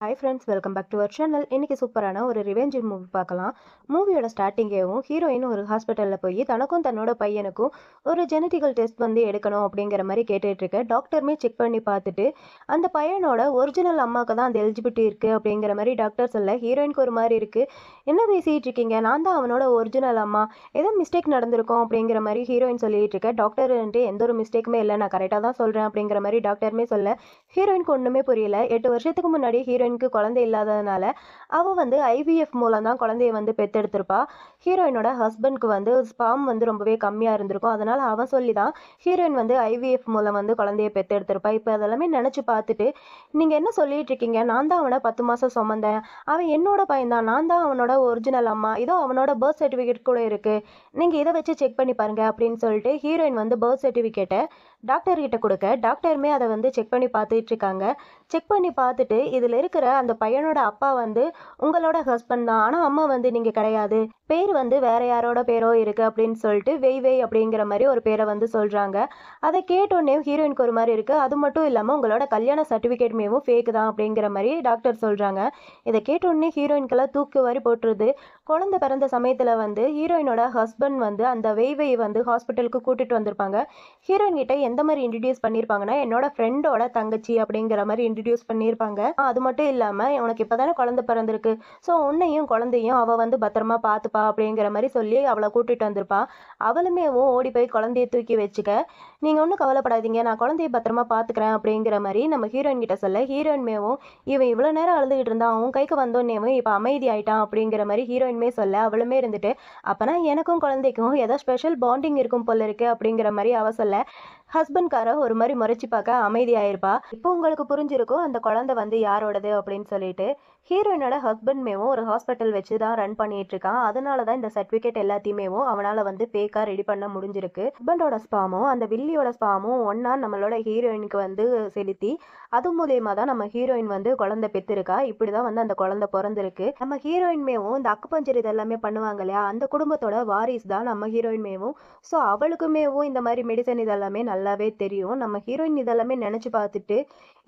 Hi friends, welcome back to our channel. இன்றைக்கி சூப்பரான ஒரு ரிவெஞ்ச் மூவி பார்க்கலாம். மூவியோட ஸ்டார்டிங்கேவும் ஹீரோயின் ஒரு ஹாஸ்பிட்டலில் போய் தனக்கும் தன்னோட பையனுக்கும் ஒரு ஜெனட்டிக்கல் டெஸ்ட் வந்து எடுக்கணும் அப்படிங்கிற மாதிரி கேட்டுட்ருக்க. டாக்டருமே செக் பண்ணி பார்த்துட்டு அந்த பையனோட ஒரிஜினல் அம்மாவுக்கு தான் அந்த எலிஜிபிலிட்டி இருக்குது அப்படிங்கிற மாதிரி டாக்டர் சொல்ல, ஹீரோயினுக்கு ஒரு மாதிரி இருக்குது. என்ன பேசிகிட்டு இருக்கீங்க, நான் தான் அவனோட ஒரிஜினல் அம்மா, ஏதோ மிஸ்டேக் நடந்திருக்கும் அப்படிங்கிற மாதிரி ஹீரோயின் சொல்லிகிட்டு இருக்க. டாக்டர்ன்ட்டு எந்த ஒரு மிஸ்டேக்குமே இல்லை, நான் கரெக்டாக தான் சொல்கிறேன் அப்படிங்கிற மாதிரி டாக்டருமே சொல்ல, ஹீரோயினுக்கு ஒன்றுமே புரியல. 8 வருஷத்துக்கு முன்னாடி ஹீரோயினுக்கு குழந்தை இல்லாததுனால அவ வந்து ஐவிஎஃப் மூலம் தான் குழந்தைய வந்து பெத்தெடுத்திருப்பா. ஹீரோயினோட ஹஸ்பண்ட்க்கு வந்து ஸ்பாம் வந்து ரொம்பவே கம்மியாக இருந்திருக்கும். அதனால அவன் சொல்லி தான் ஹீரோயின் வந்து ஐவிஎஃப் மூலம் வந்து குழந்தைய பெத்தெடுத்திருப்பா. இப்போ அதெல்லாமே நினச்சி பார்த்துட்டு, நீங்கள் என்ன சொல்லிட்டு இருக்கீங்க, நான் தான் அவனை 10 மாதம் சுமந்தேன், அவன் என்னோட பையன் தான், நான் தான் அவனோட ஒரிஜினல் அம்மா, இதோ அவனோட பர்த் சர்டிஃபிகேட் கூட இருக்குது, நீங்கள் இதை வச்சு செக் பண்ணி பாருங்க அப்படின்னு சொல்லிட்டு ஹீரோயின் வந்து பர்த் சர்டிஃபிகேட்டை டாக்டர் கிட்ட கொடுக்க, டாக்டருமே அதை வந்து செக் பண்ணி பார்த்துட்டு இருக்காங்க. செக் பண்ணி பார்த்துட்டு இதில் இருக்கிற அந்த பையனோட அப்பா வந்து உங்களோட ஹஸ்பண்ட் தான், ஆனால் அம்மா வந்து நீங்கள் கிடையாது, பேர் வந்து வேற யாரோட பேரோ இருக்குது அப்படின்னு சொல்லிட்டு வெய் அப்படிங்கிற மாதிரி ஒரு பேரை வந்து சொல்கிறாங்க. அதை கேட்டோடனே ஹீரோயினுக்கு ஒரு மாதிரி இருக்குது. அது மட்டும் இல்லாமல் உங்களோட கல்யாண சர்டிஃபிகேட்மேவும் ஃபேக் தான் அப்படிங்கிற மாதிரி டாக்டர் சொல்கிறாங்க. இதை கேட்டோடனே ஹீரோயினுக்கெல்லாம் தூக்கு வாரி போட்டுருது. குழந்தை பிறந்த சமயத்தில் வந்து ஹீரோயினோட ஹஸ்பண்ட் வந்து அந்த வெய் வந்து ஹாஸ்பிட்டலுக்கு கூட்டிகிட்டு வந்திருப்பாங்க. ஹீரோயின் கிட்ட எந்த மாதிரி இன்ட்ரடியூஸ் பண்ணியிருப்பாங்கன்னா, என்னோட ஃப்ரெண்டோட தங்கச்சி அப்படிங்கிற மாதிரி இன்ட்ரடியூஸ் பண்ணியிருப்பாங்க. அது மட்டும் இல்லாமல் உனக்கு இப்போ தானே குழந்தை பிறந்திருக்கு, ஸோ உன்னையும் குழந்தையும் அவள் வந்து பத்திரமா பார்த்துப்பா அப்படிங்கிற மாதிரி சொல்லி அவளை கூட்டிகிட்டு வந்திருப்பா. அவளுமேவும் ஓடி போய் குழந்தைய தூக்கி வச்சுக்க, நீங்கள் ஒன்றும் கவலைப்படாதீங்க, நான் குழந்தைய பத்திரமா பார்த்துக்கிறேன் அப்படிங்கிற மாதிரி நம்ம ஹீரோயின் கிட்ட சொல்ல, ஹீரோயின்மேவும் இவன் இவ்வளோ நேரம் அழுதுகிட்டு இருந்தான், அவன் கைக்கு வந்தோன்னேவும் இப்போ அமைதி ஆயிட்டான் அப்படிங்கிற மாதிரி ஹீரோயின்மே சொல்ல, அவளுமே இருந்துட்டு அப்போனா எனக்கும் குழந்தைக்கும் ஏதோ ஸ்பெஷல் பாண்டிங் இருக்கும் போல இருக்கு அப்படிங்கிற மாதிரி அவ சொல்ல, ஹஸ்பண்ட்கார ஒரு மாதிரி முறைச்சி பார்க்க அமைதியாயிருப்பா. இப்போ உங்களுக்கு புரிஞ்சிருக்கும் அந்த குழந்தை வந்து யாரோடது அப்படின்னு சொல்லிட்டு. ஹீரோயினோட ஹஸ்பண்ட்மேவும் ஒரு ஹாஸ்பிட்டல் வச்சு தான் ரன் பண்ணிட்டு இருக்கான். அதனால தான் இந்த சர்டிஃபிகேட் எல்லாத்தையுமேவும் அவனால் வந்து ஃபேக்காக ரெடி பண்ண முடிஞ்சிருக்கு. ஹஸ்பண்டோட ஸ்பாமும் அந்த வில்லியோட ஸ்பாமும் ஒன்றா நம்மளோட ஹீரோயினுக்கு வந்து செலுத்தி அது மூலியமாக தான் நம்ம ஹீரோயின் வந்து குழந்தை பெற்றிருக்கா. இப்படி தான் வந்து அந்த குழந்தை பிறந்திருக்கு. நம்ம ஹீரோயின்மேவும் இந்த அக்குபஞ்சர் இதெல்லாமே பண்ணுவாங்க இல்லையா, அந்த குடும்பத்தோட வாரிஸ் தான் நம்ம ஹீரோயின்மேவும். ஸோ அவளுக்குமேவும் இந்த மாதிரி மெடிசன் இதெல்லாமே நல்லாவே தெரியும். நம்ம ஹீரோயின் இதெல்லாமே நினச்சி பார்த்துட்டு,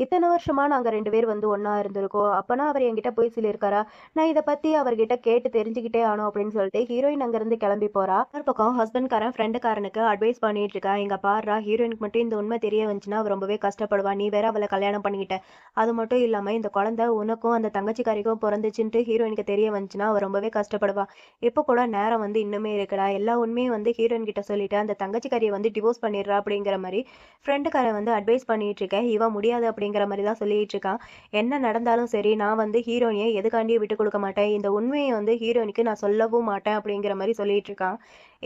இத்தனை வருஷமா நாங்கள் 2 பேர் வந்து ஒன்றா இருந்திருக்கோம், அப்போனா அவர் என்கிட்ட போய் சொல்லியிருக்காரா, நான் இதை பற்றி அவர்கிட்ட கேட்டு தெரிஞ்சுக்கிட்டே ஆனோம் அப்படின்னு சொல்லிட்டு ஹீரோயின் அங்கேருந்து கிளம்பி போகிறா. ஒரு பக்கம் ஹஸ்பண்ட்காரன் ஃப்ரெண்டுக்காரனுக்கு அட்வைஸ் பண்ணிட்டு இருக்கா, இங்கே பாடுறா, ஹீரோயினுக்கு மட்டும் இந்த உண்மை தெரிய வந்துச்சுன்னா அவள் ரொம்பவே கஷ்டப்படுவா, நீ வேற அவளை கல்யாணம் பண்ணிக்கிட்ட, அது மட்டும் இல்லாமல் இந்த குழந்தை உனக்கும் அந்த தங்கச்சிக்காரிக்கும் பிறந்துச்சுன்ட்டு ஹீரோயினுக்கு தெரிய வந்துச்சுன்னா அவள் ரொம்பவே கஷ்டப்படுவா. இப்போ கூட நேரம் வந்து இன்னுமே இருக்குடா, எல்லா உண்மையும் வந்து ஹீரோயின் கிட்ட சொல்லிட்டு அந்த தங்கச்சிக்காரியை வந்து டிவோர்ஸ் பண்ணிடுறா அப்படிங்கிற மாதிரி ஃப்ரெண்டுக்காரன் வந்து அட்வைஸ் பண்ணிட்டு இருக்கேன். இவன் முடியாது அப்படிங்கிற மாதிரி தான் சொல்லிட்டு இருக்கான். என்ன நடந்தாலும் சரி, நான் வந்து ஹீரோயினியை எதுக்காண்டியும் விட்டு கொடுக்க மாட்டேன், இந்த உண்மையை வந்து ஹீரோயினுக்கு நான் சொல்லவும் மாட்டேன் அப்படிங்கிற மாதிரி சொல்லிட்டு இருக்கான்.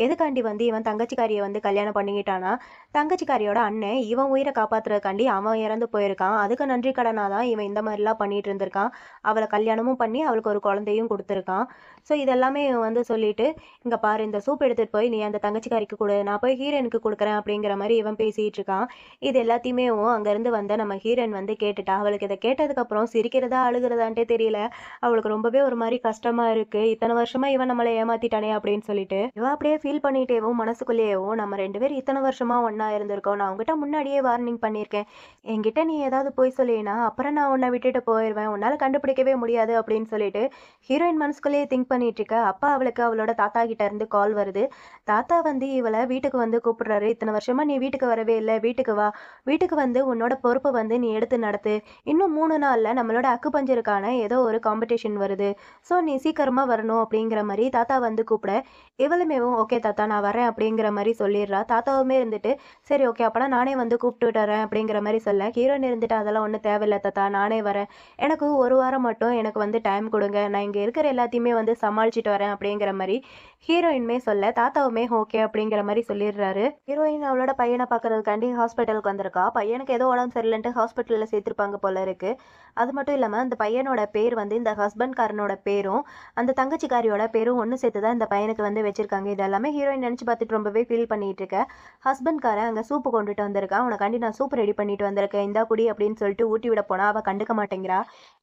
எதுக்காண்டி வந்து இவன் தங்கச்சிக்காரியை வந்து கல்யாணம் பண்ணிக்கிட்டானா, தங்கச்சிக்காரியோட அண்ணன் இவன் உயிரை காப்பாத்துறதுக்காண்டி அவன் இறந்து போயிருக்கான், அதுக்கு நன்றி கடனாக தான் இவன் இந்த மாதிரிலாம் பண்ணிட்டு இருந்திருக்கான். அவளை கல்யாணமும் பண்ணி அவளுக்கு ஒரு குழந்தையும் கொடுத்துருக்கான். ஸோ இதெல்லாமே இவன் வந்து சொல்லிட்டு, இங்கே பாரு, இந்த சூப் எடுத்துகிட்டு போய் நீ அந்த தங்கச்சிக்காரிக்கு கொடு, நான் போய் ஹீரோயினுக்கு கொடுக்குறேன் அப்படிங்கிற மாதிரி இவன் பேசிகிட்டு இருக்கான். இது எல்லாத்தையுமே அங்கேருந்து வந்த நம்ம ஹீரோயின் வந்து கேட்டுட்டா. அவளுக்கு இதை கேட்டதுக்கப்புறம் சிரிக்கிறதா அழுகிறதான்ட்டே தெரியல. அவளுக்கு ரொம்பவே ஒரு மாதிரி கஷ்டமாக இருக்குது. இத்தனை வருஷமாக இவன் நம்மளை ஏமாத்திட்டானே அப்படின்னு சொல்லிட்டு இவன் அப்படியே ஃபீல் பண்ணிட்டேவும் மனசுக்குள்ளேயேவும், நம்ம 2 பேரும் இத்தனை வருஷமாக ஒன்றா இருந்திருக்கோம், நான் உங்ககிட்ட முன்னாடியே வார்னிங் பண்ணியிருக்கேன், என்கிட்ட நீ ஏதாவது போய் சொல்லினா அப்புறம் நான் உன்னை விட்டுட்டு போயிடுவேன், உன்னால் கண்டுபிடிக்கவே முடியாது அப்படின்னு சொல்லிட்டு ஹீரோயின் மனசுக்குள்ளேயே திங்க் பண்ணிட்டு இருக்க. அப்பா அவளுக்கு அவளோட தாத்தா கிட்ட இருந்து கால் வருது. தாத்தா வந்து இவளை வீட்டுக்கு வந்து கூப்பிடுறாரு. இத்தனை வருஷமா நீ வீட்டுக்கு வரவே இல்லை, வீட்டுக்கு வா, வீட்டுக்கு வந்து உன்னோட பொறுப்பை வந்து நீ எடுத்து நடத்து, இன்னும் 3 நாளில் நம்மளோட அக்குபஞ்சருக்கான ஏதோ ஒரு காம்படிஷன் வருது, ஸோ நீ சீக்கிரமாக வரணும் அப்படிங்கிற மாதிரி தாத்தா வந்து கூப்பிட, இவளுமேவும் ஓகே தாத்தா நான் வரேன் அப்படிங்கிற மாதிரி சொல்லிடுறா. தாத்தாவுமே இருந்துட்டு சரி ஓகே அப்போனா நானே வந்து கூப்பிட்டு விட்டுறேன் அப்படிங்கிற மாதிரி சொல்ல, ஹீரோயின் இருந்துட்டு அதெல்லாம் ஒன்றும் தேவையில்லை தாத்தா, நானே வரேன், எனக்கு ஒரு வாரம் மட்டும் எனக்கு வந்து டைம் கொடுங்க, நான் இங்கே இருக்கிற எல்லாத்தையுமே வந்து சமாளிச்சுட்டு வரேன் அப்படிங்கிற மாதிரி ஹீரோயின்மே சொல்ல, தாத்தாவுமே ஓகே அப்படிங்கிற மாதிரி சொல்லிடுறாரு. ஹீரோயின் அவளோட பையனை பார்க்கறதுக்காண்டி ஹாஸ்பிட்டலுக்கு வந்திருக்கா. பையனுக்கு ஏதோ உடம்பு சரியில்லைன்ட்டு ஹாஸ்பிட்டலில் சேர்த்துருப்பாங்க போல இருக்கு. அது மட்டும் இல்லாமல் அந்த பையனோட பேர் வந்து இந்த ஹஸ்பண்ட்காரனோட பேரும் அந்த தங்கச்சிக்காரியோட பேரும் ஒன்று சேர்த்து தான் இந்த பையனுக்கு வந்து வச்சிருக்காங்க. இதெல்லாம் இதெல்லாமே ஹீரோயின் நினச்சி பார்த்துட்டு ரொம்பவே ஃபீல் பண்ணிட்டு இருக்க. ஹஸ்பண்ட்காரன் அங்கே சூப்பு கொண்டுட்டு வந்திருக்கான். உனக்காண்டி நான் சூப் ரெடி பண்ணிட்டு வந்திருக்கேன், இந்தா குடி அப்படின்னு சொல்லிட்டு ஊட்டி விட போனா அவள் கண்டுக்க மாட்டேங்கிறா.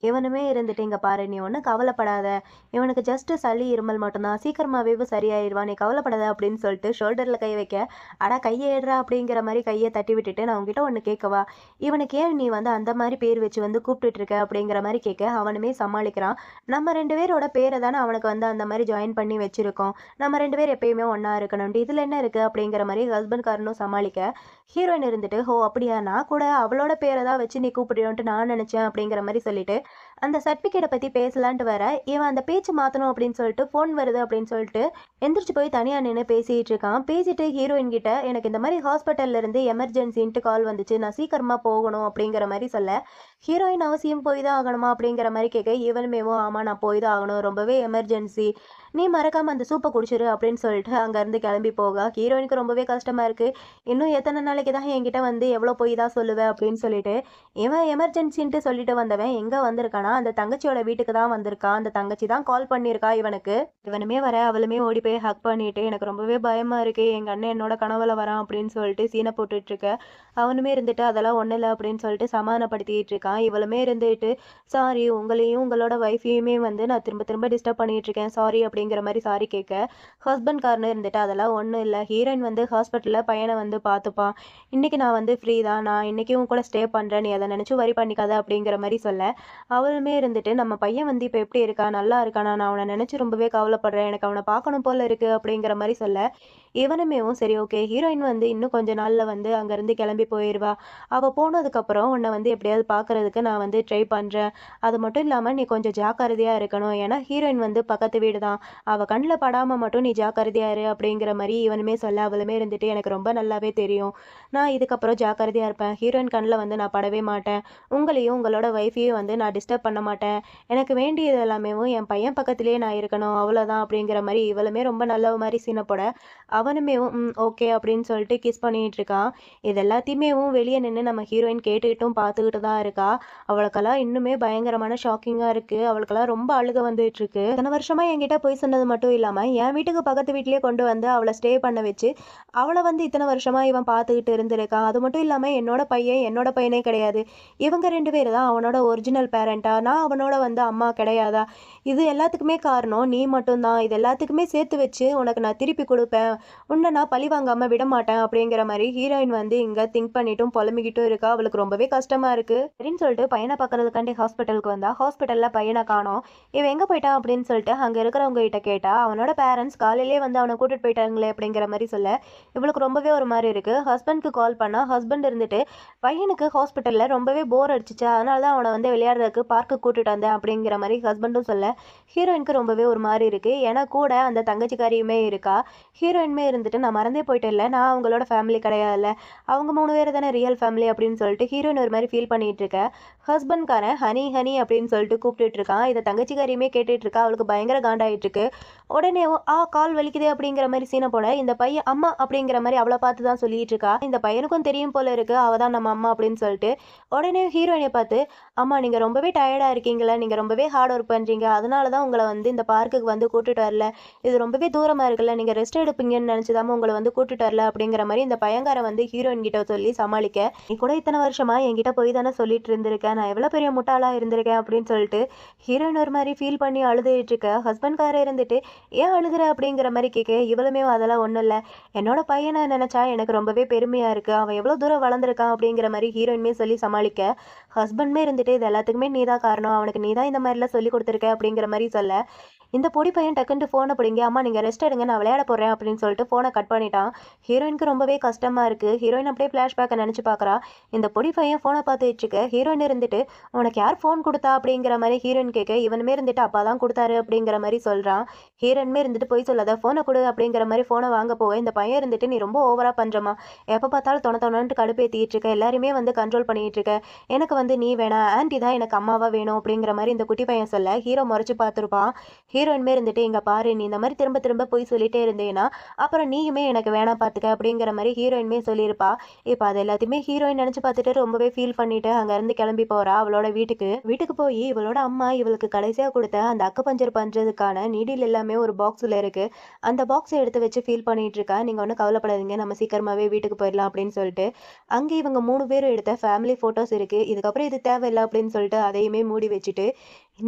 இவனுமே இருந்துட்டு, இங்கே பாரு நீ ஒன்றும் கவலைப்படாத, இவனுக்கு ஜஸ்ட் சளி இருமல் மட்டும்தான், சீக்கிரமாவே சரியாயிடுவான், நீ கவலைப்படாத அப்படின்னு சொல்லிட்டு ஷோல்டரில் கை வைக்க, அடா கையை ஏடுறா அப்படிங்கிற மாதிரி கையை தட்டி விட்டுட்டு, நான் உங்ககிட்ட ஒன்று கேட்கவா, இவனுக்கு ஏன் நீ அந்த மாதிரி பேர் வச்சு கூப்பிட்டுட்டு இருக்க அப்படிங்கிற மாதிரி கேட்க அவனுமே சமாளிக்கிறான். நம்ம 2 பேரோட பேரை தானே அவனுக்கு அந்த மாதிரி ஜாயின் பண்ணி வச்சிருக்கோம், நம்ம 2 பேர் எப்பயுமே ஒன்றா இருக்கணும், இதில் என்ன இருக்குது அப்படிங்கிற மாதிரி ஹஸ்பண்ட்காரனும் சமாளிக்க, ஹீரோயின் இருந்துட்டு, ஹோ அப்படியா, நான் கூட அவளோட பேரை தான் வச்சு நீ கூப்பிடுறோன்ட்டு நான் நினச்சேன் அப்படிங்கிற மாதிரி சொல்லிட்டு அந்த சர்டிஃபிகேட்டை பற்றி பேசலான்ட்டு வர, இவன் அந்த பேச்சு மாற்றணும் அப்படின்னு சொல்லிட்டு ஃபோன் வருது அப்படின்னு சொல்லிட்டு எந்திரிச்சு போய் தனியாக நின்று பேசிகிட்டு இருக்கான். பேசிட்டு ஹீரோயின் கிட்ட, எனக்கு இந்த மாதிரி ஹாஸ்பிட்டல்ல இருந்து எமர்ஜென்சின்ட்டு கால் வந்துச்சு, நான் சீக்கிரமாக போகணும் அப்படிங்கிற மாதிரி சொல்ல, ஹீரோயின் அவசியம் போய் தான் ஆகணுமா அப்படிங்கிற மாதிரி கேட்க, இவனுமேவோ ஆமாம் நான் போய் தான் ஆகணும், ரொம்பவே எமர்ஜென்சி, நீ மறக்காமல் அந்த சூப்பை குடிச்சிரு அப்படின்னு சொல்லிட்டு அங்கேருந்து கிளம்பி போக, ஹீரோயினுக்கு ரொம்பவே கஷ்டமாக இருக்குது. இன்னும் எத்தனை நாளைக்கு தான் என்கிட்ட எவ்வளோ போய் தான் சொல்லுவேன் அப்படின்னு சொல்லிட்டு, இவன் எமர்ஜென்சின்ட்டு சொல்லிட்டு வந்தவன் எங்கே வந்திருக்கானா, அந்த தங்கச்சியோட வீட்டுக்கு தான் வந்திருக்கான். அந்த தங்கச்சி தான் கால் பண்ணியிருக்கா இவனுக்கு. இவனுமே வர அவளுமே ஓடி போய் ஹக் பண்ணிட்டு, எனக்கு ரொம்பவே பயமாக இருக்குது, எங்கள் அண்ணன் என்னோட கனவுல வரான் அப்படின்னு சொல்லிட்டு சீனை போட்டுட்ருக்க, அவனுமே இருந்துட்டு அதெல்லாம் ஒன்றும் இல்லை அப்படின்னு சொல்லிட்டு சமாதானப்படுத்திட்டு இருக்கான். இவளுமே இருந்துட்டு, சாரி உங்களையும் உங்களோட ஒய்ஃபையுமே நான் திரும்ப திரும்ப டிஸ்டர்ப் பண்ணிட்டு இருக்கேன், சாரி அப்படிங்கிற மாதிரி சாரி கேட்க, ஹஸ்பண்ட்காரனு இருந்துட்டு அதெல்லாம் ஒன்றும் இல்லை, ஹீரோயின் ஹாஸ்பிட்டலில் பையனை பார்த்துப்பான், இன்றைக்கி நான் ஃப்ரீ தான், நான் இன்றைக்கும் கூட ஸ்டே பண்ணுறேன், நீ அதை நினச்சி வரி பண்ணிக்காத அப்படிங்கிற மாதிரி சொல்ல, அவளுமே இருந்துட்டு, நம்ம பையன் இப்போ எப்படி இருக்கா, நல்லா இருக்கானா, நான் அவனை நினச்சி ரொம்பவே கவலைப்படுறேன், எனக்கு அவனை பார்க்கணும் போல இருக்குது அப்படிங்கிற மாதிரி சொல்ல, இவனுமேவும் சரி ஓகே, ஹீரோயின் இன்னும் கொஞ்ச நாளில் அங்கேருந்து கிளம்பி போயிடுவா, அவள் போனதுக்கப்புறம் உன்னை எப்படியாவது பார்க்குறதுக்கு நான் ட்ரை பண்ணுறேன், அது மட்டும் இல்லாமல் நீ கொஞ்சம் ஜாக்கிரதையாக இருக்கணும், ஏன்னா ஹீரோயின் பக்கத்து வீடு தான், அவள் கண்ணில் படாமல் மட்டும் நீ ஜாக்கிரதையா இரு அப்படிங்கிற மாதிரி இவனுமே சொல்ல, அவளுமே இருந்துட்டு, எனக்கு ரொம்ப நல்லாவே தெரியும், நான் இதுக்கப்புறம் ஜாக்கிரதையாக இருப்பேன், ஹீரோயின் கண்ணில் நான் படவே மாட்டேன், உங்களையும் உங்களோட ஒய்ஃபையும் நான் டிஸ்டர்ப் பண்ண மாட்டேன், எனக்கு வேண்டியது எல்லாமே என் பையன் பக்கத்துலேயே நான் இருக்கணும், அவ்வளோதான் அப்படிங்கிற மாதிரி இவளுமே ரொம்ப நல்ல மாதிரி சீனப்போட, அவனுமே ஓகே அப்படின்னு சொல்லிட்டு கிஸ் பண்ணிட்டு இருக்கான். இது எல்லாத்தையுமே வெளியே நின்று நம்ம ஹீரோயின் கேட்டுக்கிட்டும் பார்த்துக்கிட்டு தான் இருக்கா. அவளுக்கெல்லாம் இன்னுமே பயங்கரமான ஷாக்கிங்காக இருக்குது, அவளுக்கெல்லாம் ரொம்ப அழுக வந்துட்டு இருக்கு. இத்தனை வருஷமா என்கிட்ட போய் சொன்னது மட்டும் இல்லாமல் என் வீட்டுக்கு பக்கத்து வீட்லேயே கொண்டு அவளை ஸ்டே பண்ண வச்சு அவளை இத்தனை வருஷமா இவன் பார்த்துக்கிட்டு இருந்திருக்கான். அது மட்டும் இல்லாமல் என்னோட பையனே கிடையாது, இவங்க 2 பேர் தான் அவனோட ஒரிஜினல் பேரண்டா, நான் அவனோட அம்மா கிடையாதா, இது எல்லாத்துக்குமே காரணம் நீ மட்டும்தான், இது எல்லாத்துக்குமே சேர்த்து வச்சு உனக்கு நான் திருப்பி கொடுப்பேன், உன்னை நான் பழி வாங்காமல் விட மாட்டேன் அப்படிங்கிற மாதிரி ஹீரோயின் இங்கே திங்க் பண்ணிட்டும் புலம்பிக்கிட்டும் இருக்கா. அவளுக்கு ரொம்பவே கஷ்டமாக இருக்குது. அப்படின்னு சொல்லிட்டு பையனை பார்க்கறதுக்காண்டி ஹாஸ்பிட்டலுக்கு வந்தா, ஹாஸ்பிட்டலில் பையனை காணோம், இவன் எங்கே போயிட்டான் அப்படின்னு சொல்லிட்டு அங்கே இருக்கிறவங்க கிட்ட கேட்டால், அவனோட பேரண்ட்ஸ் காலையிலே அவனை கூட்டிட்டு போயிட்டாங்களே அப்படிங்கிற மாதிரி சொல்ல, இவளுக்கு ரொம்பவே ஒரு மாதிரி இருக்குது. ஹஸ்பண்ட்க்கு கால் பண்ணால் ஹஸ்பண்ட் இருந்துட்டு, பையனுக்கு ஹாஸ்பிட்டலில் ரொம்பவே போர் அடிச்சிச்சு, அதனால தான் அவனை விளையாடுறதுக்கு பார்க்கு கூட்டிட்டு வந்தேன் அப்படிங்கிற மாதிரி ஹஸ்பண்டும் சொல்ல, ஹீரோயினுக்கு ரொம்பவே ஒரு மாதிரி இருக்குது. ஏன்னா கூட அந்த தங்கச்சிக்காரியுமே இருக்கா. ஹீரோயினுமே இருந்துட்டு, நான் மறந்தே போயிட்டு இல்லை, நான் அவங்களோட ஃபேமிலி கிடையாதுல்ல, அவங்க 3 பேர் தானே ரியல் ஃபேமிலி அப்படின்னு சொல்லிட்டு ஹீரோயின் ஒரு மாதிரி ஃபீல் பண்ணிட்டு இருக்க, ஹஸ்பண்ட்காரன் ஹனி ஹனி அப்படின்னு சொல்லிட்டு கூப்பிட்டுட்டு இருக்கான். இதை தங்கச்சிக்காரியுமே கேட்டுட்டு இருக்கா. அவளுக்கு பயங்கர காண்டாயிட்டு இருக்கு. உடனே கால் வலிக்குதே அப்படிங்கிற மாதிரி சீனை போட, இந்த பையன் அம்மா அப்படிங்கிற மாதிரி அவளை பார்த்து தான் சொல்லிட்டு இருக்கா. இந்த பையனுக்கும் தெரியும் போல இருக்கு அவள் தான் நம்ம அம்மா அப்படின்னு சொல்லிட்டு, உடனே ஹீரோயினை பார்த்து, அம்மா நீங்கள் ரொம்பவே டயர்டாக இருக்கீங்களா, நீங்கள் ரொம்பவே ஹார்ட் ஒர்க் பண்ணுறீங்க, அதனால தான் உங்களை இந்த பார்க்குக்கு கூட்டிட்டு வரல, இது ரொம்பவே தூரமாக இருக்குல்ல, நீங்கள் ரெஸ்ட் எடுப்பீங்கன்னு நினச்சிதாம உங்களை கூட்டிட்டு வரல அப்படிங்கிற மாதிரி இந்த பையங்கார ஹீரோயின் கிட்ட சொல்லி சமாளிக்க, நீ கூட இத்தனை வருஷமா என்கிட்ட போய் தானே சொல்லிட்டு இருந்திருக்கேன், நான் எவ்வளோ பெரிய முட்டாளாக இருந்திருக்கேன் அப்படின்னு சொல்லிட்டு ஹீரோயின் ஒரு மாதிரி ஃபீல் பண்ணி அழுதுட்டு இருக்க. ஹஸ்பண்ட்கார இருந்துட்டு, ஏன் அழுகிற அப்படிங்கிற மாதிரி கேட்க, இவ்வளவுமே அதெல்லாம் ஒன்றும் இல்லை, என்னோட பையனை நினச்சா எனக்கு ரொம்பவே பெருமையாக இருக்குது, அவன் எவ்வளோ தூரம் வளர்ந்துருக்கான் அப்படிங்கிற மாதிரி ஹீரோயின்மே சொல்லி சமாளிக்க, ஹஸ்பண்ட்மே இருந்துட்டு, இது எல்லாத்துக்குமே நீ தான் காரணம், அவனுக்கு நீ தான் இந்த மாதிரிலாம் சொல்லி கொடுத்துருக்க அப்படிங்கிற மாதிரி சொல்ல, இந்த பொடி பையன் டக்குன்ட்டு ஃபோனை பிடிங்க, அம்மா நீங்கள் ரெஸ்ட் எடுங்க நான் விளையாட போகிறேன் அப்படின்னு சொல்லிட்டு ஃபோனை கட் பண்ணிட்டான். ஹீரோயினுக்கு ரொம்பவே கஷ்டமாக இருக்குது. ஹீரோயின் அப்படியே ஃப்ளாஷ்பேக்கை நினச்சி பார்க்குறா. இந்த பொடி பையன் ஃபோனை பார்த்து வச்சுக்க, ஹீரோயின் இருந்துட்டு, உனக்கு யார் ஃபோன் கொடுத்தா அப்படிங்கிற மாதிரி ஹீரோயின் கேட்க, இவனுமே இருந்துட்டு அப்பா தான் கொடுத்தாரு அப்படிங்கிற மாதிரி சொல்கிறான். ஹீரோயின்மே இருந்துட்டு போய் சொல்லாத, ஃபோனை கொடு அப்படிங்கிற மாதிரி ஃபோனை வாங்க போக, இந்த பையன் இருந்துட்டு, நீ ரொம்ப ஓவராக பண்ணுறமா, எப்போ பார்த்தாலும் தொண தொணன்ட்டு கடுப்பேற்றிட்டு இருக்க, எல்லாருமே கண்ட்ரோல் பண்ணிகிட்டு இருக்க, எனக்கு வந்து நீ வேணாம், ஆன்ட்டி தான் எனக்கு அம்மாவா வேணும் அப்படிங்கிற மாதிரி இந்த குட்டி பையன் சொல்ல ஹீரோ முறைச்சு பார்த்துருப்பான். ஹீரோயின்மே இருந்துட்டு இங்க பாரு, நீ இந்த மாதிரி திரும்ப திரும்ப போய் சொல்லிட்டே இருந்தேன்னா அப்புறம் நீயுமே எனக்கு வேணாம் பார்த்துக்க அப்படிங்கிற மாதிரி ஹீரோயின்மே சொல்லியிருப்பா. இப்போ அது எல்லாத்தையுமே ஹீரோயின் நினைச்சு பார்த்துட்டு ரொம்பவே ஃபீல் பண்ணிட்டு அங்கேருந்து கிளம்பி போறா அவளோட வீட்டுக்கு. வீட்டுக்கு போய் இவளோட அம்மா இவளுக்கு கடைசியாக கொடுத்த அந்த அக்குபஞ்சர் பண்றதுக்கான நீடில் எல்லாமே ஒரு பாக்ஸில் இருக்கு. அந்த பாக்ஸை எடுத்து வச்சு ஃபீல் பண்ணிட்டு இருக்கா. நீங்க ஒன்றும் கவலைப்படாதீங்க, நம்ம சீக்கிரமாவே வீட்டுக்கு போயிடலாம் அப்படின்னு சொல்லிட்டு. அங்கே இவங்க 3 பேரும் எடுத்த ஃபேமிலி ஃபோட்டோஸ் இருக்கு. இதுக்கப்புறம் இது தேவையில்லை அப்படின்னு சொல்லிட்டு அதையுமே மூடி வச்சுட்டு,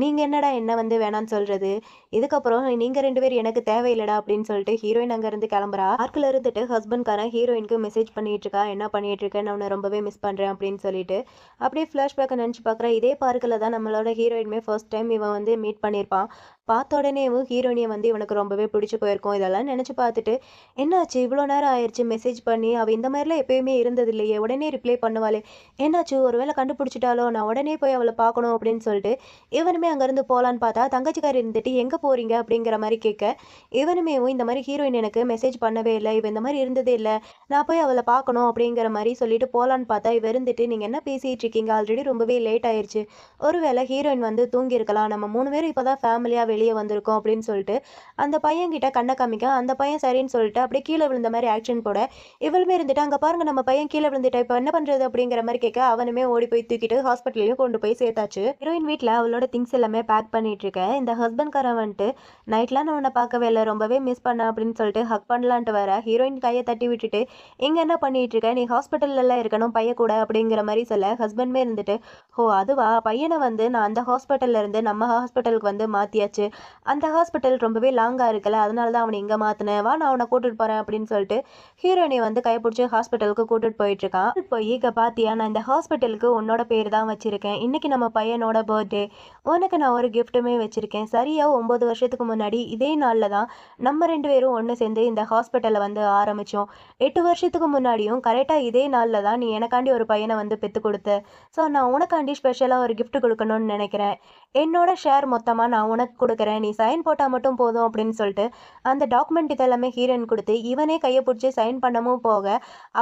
நீங்க என்னடா என்ன வந்து வேணான்னு சொல்றது, இதுக்கப்புறம் நீங்க 2 பேரும் எனக்கு தேவையில்லடா அப்படின்னு சொல்லிட்டு ஹீரோயின் அங்க இருந்து கிளம்புறா. பார்க்ல இருந்துட்டு ஹஸ்பண்ட்காரன் ஹீரோயினுக்கு மெசேஜ் பண்ணிட்டு இருக்கா, என்ன பண்ணிட்டு இருக்க, நான் உன்னை ரொம்பவே மிஸ் பண்றேன் அப்படின்னு சொல்லிட்டு. அப்படியே ஃபிளாஷ்பேக்கை நினைச்சு பார்க்குற இதே பார்க்கில் தான் நம்மளோட ஹீரோயினுமே ஃபர்ஸ்ட் டைம் இவன் வந்து மீட் பண்ணியிருப்பான். பார்த்த உடனேவும் ஹீரோயினியை வந்து இவனுக்கு ரொம்பவே பிடிச்சி போயிருக்கும். இதெல்லாம் நினச்சி பார்த்துட்டு, என்னாச்சு இவ்வளோ நேரம் ஆயிடுச்சு மெசேஜ் பண்ணி, அவள் இந்த மாதிரிலாம் எப்பயுமே இருந்தது இல்லையே, உடனே ரிப்ளை பண்ணுவாளே, என்னாச்சு ஒருவேளை கண்டுபிடிச்சிட்டாலோ, நான் உடனே போய் அவளை பார்க்கணும் அப்படின்னு சொல்லிட்டு இவனுமே அங்கேருந்து போகலான்னு பார்த்தா தங்கச்சிக்காரி இருந்துட்டு எங்கே போகிறீங்க அப்படிங்கிற மாதிரி கேட்க, இவனுமேவும் இந்த மாதிரி ஹீரோயின் எனக்கு மெசேஜ் பண்ணவே இல்லை, இவன் இந்த மாதிரி இருந்ததே இல்லை, நான் போய் அவளை பார்க்கணும் அப்படிங்கிற மாதிரி சொல்லிட்டு போகலான்னு பார்த்தா இவ இருந்துட்டு நீங்கள் என்ன பேசிகிட்டு இருக்கீங்க, ஆல்ரெடி ரொம்பவே லேட் ஆயிடுச்சு, ஒருவேளை ஹீரோயின் வந்து தூங்கியிருக்கலாம், நம்ம 3 பேரும் இப்போ தான் ஃபேமிலியாக வெளியே வந்திருக்கோம் அப்படின்னு சொல்லிட்டு அந்த பையன்கிட்ட கண்ணை காமிக்க, அந்த பையன் சரின்னு சொல்லிட்டு அப்படியே கீழே விழுந்த மாதிரி ஆக்ஷன் போட, இவளுமே இருந்துட்டு அங்கே பாருங்க நம்ம பையன் கீழே விழுந்துட்டா இப்போ என்ன பண்ணுறது அப்படிங்கிற மாதிரி கேட்க, அவனுமே ஓடி போய் தூக்கிட்டு ஹாஸ்பிட்டல்லையும் கொண்டு போய் சேர்த்தாச்சு. ஹீரோயின் வீட்டில் அவளோட திங்ஸ் எல்லாமே பேக் பண்ணிட்டு இருக்கேன். இந்த ஹஸ்பண்ட்காரன் வந்துட்டு நைட்லாம் நான் உன்னை பார்க்கவே இல்லை, ரொம்பவே மிஸ் பண்ண அப்படின்னு சொல்லிட்டு ஹக் பண்ணலான்ட்டு வர ஹீரோயின் கையை தட்டி விட்டுட்டு, இங்கே என்ன பண்ணிட்டு இருக்க, நீ ஹாஸ்பிட்டல்லாம் இருக்கணும் பையன் கூட அப்படிங்கிற மாதிரி சொல்ல, ஹஸ்பண்ட்மே இருந்துட்டு ஓ அதுவா, பையனை வந்து நான் அந்த ஹாஸ்பிட்டல்ல இருந்து நம்ம ஹாஸ்பிட்டலுக்கு வந்து மாற்றியாச்சு, அந்த ஹாஸ்பிட்டல் ரொம்பவே லாங்காக இருக்குல்ல, அதனால தான் அவனை இங்கே மாற்றினேன், வா நான் அவனை கூட்டிட்டு போகிறேன் அப்படின்னு சொல்லிட்டு ஹீரோயினை வந்து கைப்பிடிச்சி ஹாஸ்பிட்டலுக்கு கூட்டிட்டு போயிட்டு இருக்கான். போய் இங்கே பார்த்தியா, நான் இந்த ஹாஸ்பிட்டலுக்கு உன்னோட பேர் தான் வச்சிருக்கேன், இன்னைக்கு நம்ம பையனோட பர்த்டே, உனக்கு நான் ஒரு கிஃப்ட்டுமே வச்சிருக்கேன், சரியா 9 வருஷத்துக்கு முன்னாடி இதே நாளில் தான் நம்ம 2 பேரும் ஒன்று சேர்ந்து இந்த ஹாஸ்பிட்டலை வந்து ஆரம்பித்தோம், 8 வருஷத்துக்கு முன்னாடியும் கரெக்டாக இதே நாளில் தான் நீ எனக்காண்டி ஒரு பையனை வந்து பெற்று கொடுத்த, ஸோ நான் உனக்காண்டி ஸ்பெஷலாக ஒரு கிஃப்ட் கொடுக்கணும்னு நினைக்கிறேன், என்னோட ஷேர் மொத்தமாக நான் உனக்கு கொடுக்குறேன், நீ சைன் போட்டால் மட்டும் போதும் அப்படின்னு சொல்லிட்டு அந்த டாக்குமெண்ட் இதெல்லாமே ஹீரோயின் கொடுத்து இவனே கையை பிடிச்சி சைன் பண்ணவும் போக,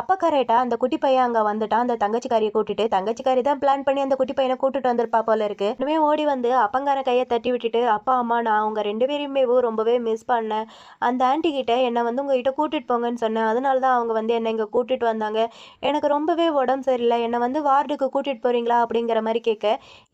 அப்போ கரெக்டாக அந்த குட்டி பையன் அங்கே வந்துட்டான். அந்த தங்கச்சிக்காரியை கூட்டிட்டு, தங்கச்சிக்காரி தான் பிளான் பண்ணி அந்த குட்டி பையனை கூட்டிட்டு வந்திருப்பா போல இருக்கு. இனிமே ஓடி வந்து அப்பங்கார கையை தட்டி விட்டுட்டு, அப்பா அம்மா நான் அவங்க 2 பேரையுமே ரொம்பவே மிஸ் பண்ணேன், அந்த ஆன்ட்டி கிட்ட என்னை வந்து உங்ககிட்ட கூட்டிட்டு போங்கன்னு சொன்னேன், அதனால தான் அவங்க வந்து என்னை இங்கே கூட்டிட்டு வந்தாங்க, எனக்கு ரொம்பவே உடம்பு சரியில்லை, என்னை வந்து வார்டுக்கு கூட்டிட்டு போறீங்களா அப்படிங்கிற மாதிரி கேட்க,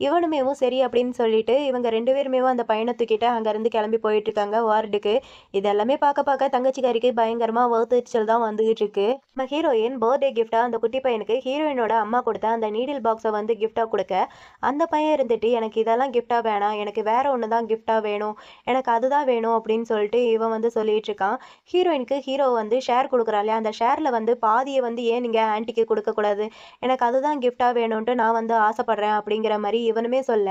இவனுமேவும் சரி அப்படின்னு சொல்லிட்டு இவங்க 2 பேருமே அந்த பையனை தூக்கிட்டு அங்கேருந்து கிளம்பி போயிட்டு இருக்காங்க வார்டுக்கு. இதெல்லாமே பார்க்க பார்க்க தங்கச்சிக்காரிக்கு பயங்கரமா வகுத்துச்சல் தான் வந்துகிட்டு இருக்கு. நம்ம ஹீரோயின் பர்த்டே கிஃப்டா அந்த குட்டி பையனுக்கு ஹீரோயினோட அம்மா கொடுத்த அந்த நீடில் பாக்ஸை வந்து கிஃப்டா கொடுக்க, அந்த பையன் இருந்துட்டு எனக்கு இதெல்லாம் கிஃப்டா வேணாம், எனக்கு வேற ஒன்று தான் கிஃப்டா வேணும், எனக்கு அதுதான் வேணும் அப்படின்னு சொல்லிட்டு இவன் வந்து சொல்லிட்டு இருக்கான். ஹீரோயினுக்கு ஹீரோ வந்து ஷேர் கொடுக்குறா இல்லையா, அந்த ஷேர்ல வந்து பாதியை வந்து ஏன் நீங்க ஆன்ட்டிக்கு கொடுக்கக்கூடாது, எனக்கு அதுதான் கிஃப்டா வேணும்ன்ட்டு நான் வந்து ஆசைப்படுறேன் அப்படிங்கிற மாதிரி இவனுமே சொல்ல,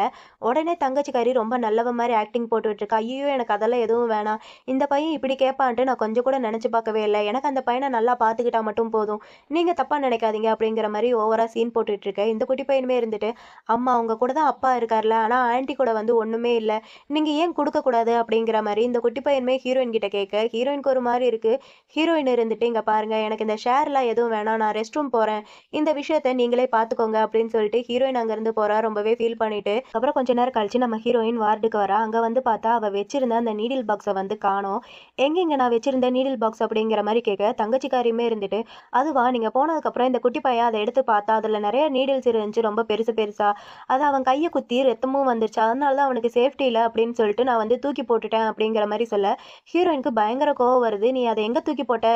உடனே தங்கச்சிக்காரி ரொம்ப நல்லவ மாதிரி ஆக்டிங் போட்டுட்டு இருக்கா. ஐயோ எனக்கு அதெல்லாம் எதுவும் வேணாம், இந்த பையன் இப்படி கேட்பான்ட்டு நான் கொஞ்சம் கூட நினச்சி பார்க்கவே இல்லை, எனக்கு அந்த பையனை நல்லா பார்த்துக்கிட்டா மட்டும் போதும், நீங்கள் தப்பாக நினைக்காதீங்க அப்படிங்கிற மாதிரி ஓவராக சீன் போட்டுட்டு இருக்கேன். இந்த குட்டி பையனுமே இருந்துட்டு அம்மா அவங்க கூட தான் அப்பா இருக்கார்ல, ஆனால் ஆன்ட்டி கூட வந்து ஒன்றுமே இல்லை, நீங்கள் ஏன் கொடுக்கக்கூடாது அப்படிங்கிற மாதிரி இந்த குட்டி பையனுமே ஹீரோயின் கிட்ட கேட்க, ஹீரோயினுக்கு ஒரு மாதிரி இருக்கு. ஹீரோயின் இருந்துட்டு இங்கே பாருங்க எனக்கு இந்த ஷேர்லாம் எதுவும் வேணாம், நான் ரெஸ்ட் ரூம் போகிறேன், இந்த விஷயத்த நீங்களே பார்த்துக்கோங்க அப்படின்னு சொல்லிட்டு ஹீரோயின் அங்கேருந்து போகிறா ரொம்பவே ஃபீல் பண்ணிட்டு. அப்புறம் கொஞ்ச நேரம் கழிச்சு நம்ம ஹீரோயின் வார்டுக்கு வரா. அங்கே வந்து பார்த்தா அவள் வச்சிருந்த அந்த நீடில் பாக்ஸை வந்து காணோம். எங்கெங்க நான் வச்சிருந்த நீடில் பாக்ஸ் அப்படிங்கிற மாதிரி கேட்க, தங்கச்சிக்காரியுமே இருந்துட்டு அதுவா நீங்கள் போனதுக்கப்புறம் இந்த குட்டி பையன் அதை எடுத்து பார்த்தா அதில் நிறைய நீடில்ஸ் இருந்துச்சு, ரொம்ப பெருசு பெருசா, அது அவன் கையை குத்தி ரத்தமும் வந்துருச்சு, அதனால தான் அவனுக்கு சேஃப்டி இல்லை அப்படின்னு சொல்லிட்டு நான் வந்து தூக்கி போட்டுட்டேன் அப்படிங்கிற மாதிரி சொல்ல, ஹீரோயினுக்கு பயங்கர கோவம் வருது. நீ அதை எங்கே தூக்கி போட்ட,